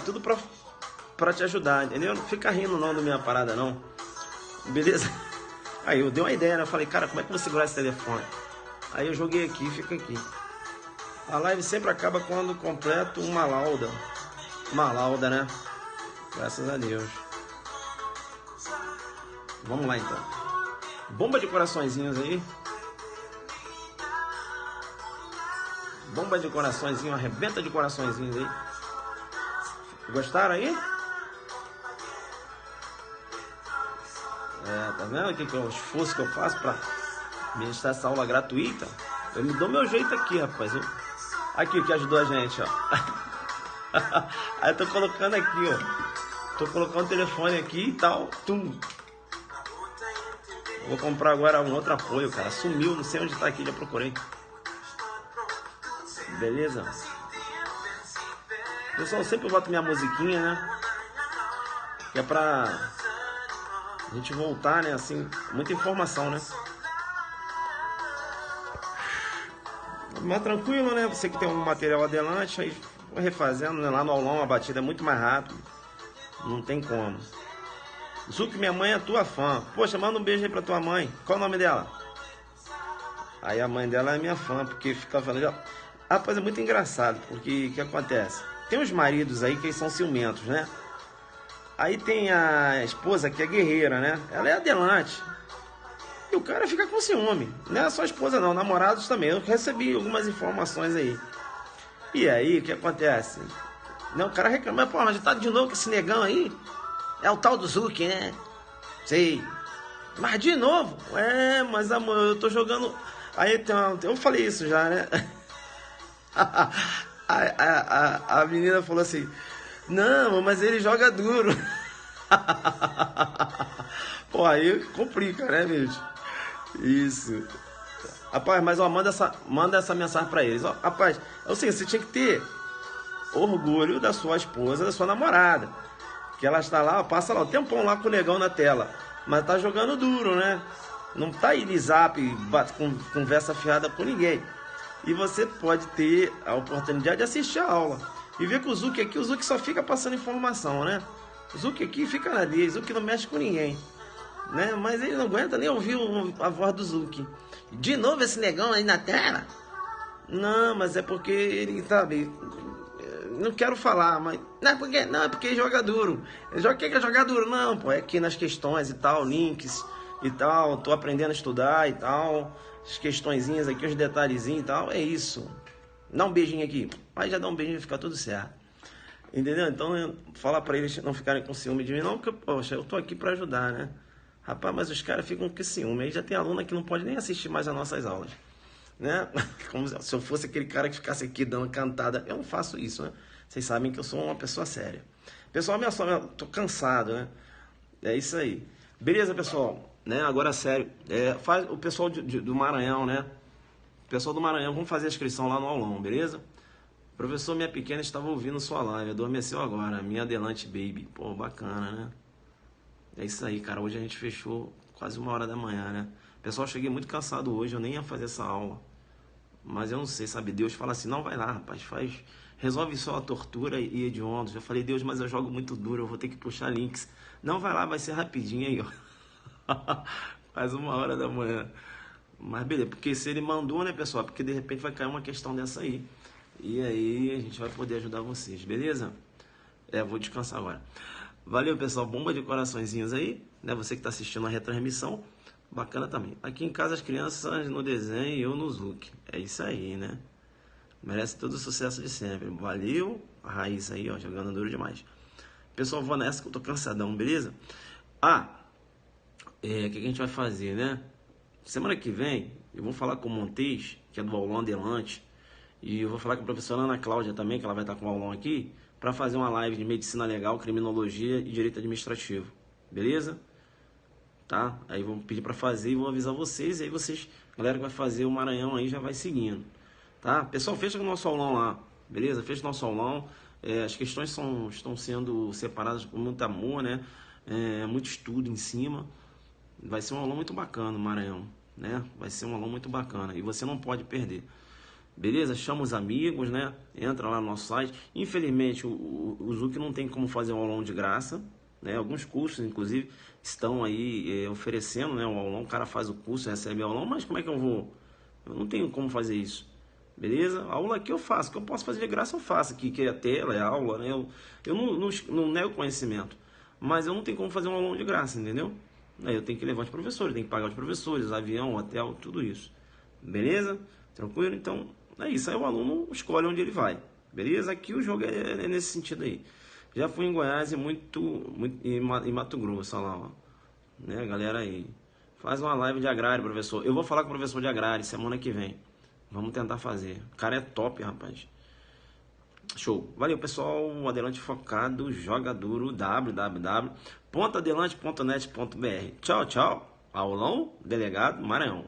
Tudo pra te ajudar, entendeu? Não fica rindo não da minha parada, não. Beleza? Aí eu dei uma ideia, né? Eu falei, cara, como é que eu vou segurar esse telefone? Aí eu joguei aqui, fica aqui. A live sempre acaba quando completo uma lauda. Uma lauda, né? Graças a Deus. Vamos lá então. Bomba de coraçõezinhos aí. Bomba de coraçõezinho, arrebenta de coraçõezinhos aí. Gostaram aí? Tá vendo aqui o esforço que eu faço pra ministrar essa aula gratuita? Eu me dou meu jeito aqui, rapaz. Aqui o que ajudou a gente, ó. Aí eu tô colocando aqui, ó. Tô colocando o telefone aqui e tal. Tum. Vou comprar agora um outro apoio, cara. Sumiu, não sei onde tá aqui, já procurei. Beleza? Pessoal, sempre eu boto minha musiquinha, né? que é pra a gente voltar, né, assim, muita informação, né? Mas tranquilo, né? Você que tem um material adelante, aí vai refazendo, né? Lá no aulão a batida é muito mais rápido. Não tem como. Zuki, minha mãe é tua fã. Poxa, manda um beijo aí pra tua mãe. Qual o nome dela? Aí a mãe dela é minha fã, porque fica falando... Rapaz, é muito engraçado, porque o que acontece? Tem uns maridos aí que eles são ciumentos, né? Aí tem a esposa que é guerreira, né? Ela é adelante. E o cara fica com ciúme. Não é só a esposa não, namorados também. Eu recebi algumas informações aí. E aí, o que acontece? Não, o cara reclama, pô, mas já tá de novo com esse negão aí? É o tal do Zuki, né? Sei. Mas de novo? É, mas amor, eu tô jogando... Aí eu falei isso já, né? A menina falou assim, não, mas ele joga duro. Pô, aí complica, né, bicho? Isso. Rapaz, mas ó, manda essa mensagem pra eles. Ó, rapaz, é o seguinte, você tinha que ter orgulho da sua esposa, da sua namorada. Que ela está lá, passa lá o tempão lá com o negão na tela. Mas tá jogando duro, né? Não tá aí de zap, conversa fiada com ninguém. E você pode ter a oportunidade de assistir a aula. E ver que o Zuki aqui, o Zuki só fica passando informação, né? O Zuki aqui fica na dele, o Zuki não mexe com ninguém. Né? Mas ele não aguenta nem ouvir a voz do Zuki. De novo esse negão aí na tela? Não, mas é porque ele, sabe... Não quero falar, mas... Não, é porque joga duro. O que é jogar duro? Não, pô, é aqui nas questões e tal, links e tal. Tô aprendendo a estudar e tal. As questõezinhas aqui, os detalhezinhos e tal. É isso. Dá um beijinho aqui. Aí já dá um beijinho e fica tudo certo. Entendeu? Então, fala pra eles não ficarem com ciúme de mim. Não, porque, poxa, eu tô aqui pra ajudar, né? Rapaz, mas os caras ficam com ciúme. Aí já tem aluna que não pode nem assistir mais as nossas aulas. Né? Como se eu fosse aquele cara que ficasse aqui dando cantada. Eu não faço isso, né? Vocês sabem que eu sou uma pessoa séria. Pessoal, minha só, tô cansado, né? É isso aí. Beleza, pessoal? Né? Agora, sério. Faz o pessoal do Maranhão, né? O pessoal do Maranhão, vamos fazer a inscrição lá no aulão, beleza? Professor, minha pequena estava ouvindo sua live. Adormeceu agora. Minha adelante, baby. Pô, bacana, né? É isso aí, cara. Hoje a gente fechou quase 1h da manhã, né? Pessoal, cheguei muito cansado hoje. Eu nem ia fazer essa aula. Mas eu não sei, sabe? Deus fala assim, não, vai lá, rapaz, resolve só a tortura e hediondos. Eu falei, Deus, mas eu jogo muito duro, eu vou ter que puxar links. Não, vai lá, vai ser rapidinho aí, ó. Quase 1h da manhã. Mas beleza, porque se ele mandou, né, pessoal? Porque de repente vai cair uma questão dessa aí. E aí a gente vai poder ajudar vocês, beleza? Vou descansar agora. Valeu, pessoal, bomba de coraçõezinhos aí, né? Você que tá assistindo a retransmissão. Bacana também. Aqui em casa as crianças no desenho e eu no Zuki. É isso aí, né? Merece todo o sucesso de sempre. Valeu. A Raíssa aí, ó, jogando duro demais. Pessoal, vou nessa que eu tô cansadão, beleza? O que a gente vai fazer, né? Semana que vem eu vou falar com o Montes, que é do aulão adelante. E eu vou falar com a professora Ana Cláudia também, que ela vai estar com o aulão aqui, para fazer uma live de medicina legal, criminologia e direito administrativo. Beleza? Tá? Aí vamos pedir para fazer e vou avisar vocês. E aí vocês, galera que vai fazer o Maranhão aí, já vai seguindo. Tá? Pessoal, fecha o nosso aulão lá. Beleza? Fecha o nosso aulão. As questões estão sendo separadas com muito amor, né? Muito estudo em cima. Vai ser um aulão muito bacana, o Maranhão. Né? Vai ser um aulão muito bacana. E você não pode perder. Beleza? Chama os amigos, né? Entra lá no nosso site. Infelizmente, o Zuki não tem como fazer um aulão de graça. Né? Alguns cursos, inclusive, estão aí oferecendo, né, o aulão. O cara faz o curso, recebe o aulão, mas como é que eu vou? Eu não tenho como fazer isso, beleza? A aula aqui eu faço, o que eu posso fazer de graça eu faço aqui, que é a tela, é a aula, né? Eu não nego conhecimento, mas eu não tenho como fazer um aulão de graça, entendeu? Aí eu tenho que levar os professores, tenho que pagar os professores, avião, hotel, tudo isso, beleza? Tranquilo? Então, é isso, aí o aluno escolhe onde ele vai, beleza? Aqui o jogo é nesse sentido aí. Já fui em Goiás e em Mato Grosso, olha lá, ó. Né, galera aí. Faz uma live de agrário, professor. Eu vou falar com o professor de agrário semana que vem. Vamos tentar fazer. O cara é top, rapaz. Show. Valeu, pessoal. Adelante focado, joga duro, www.adelante.net.br. Tchau, tchau. Aulão, Delegado Maranhão.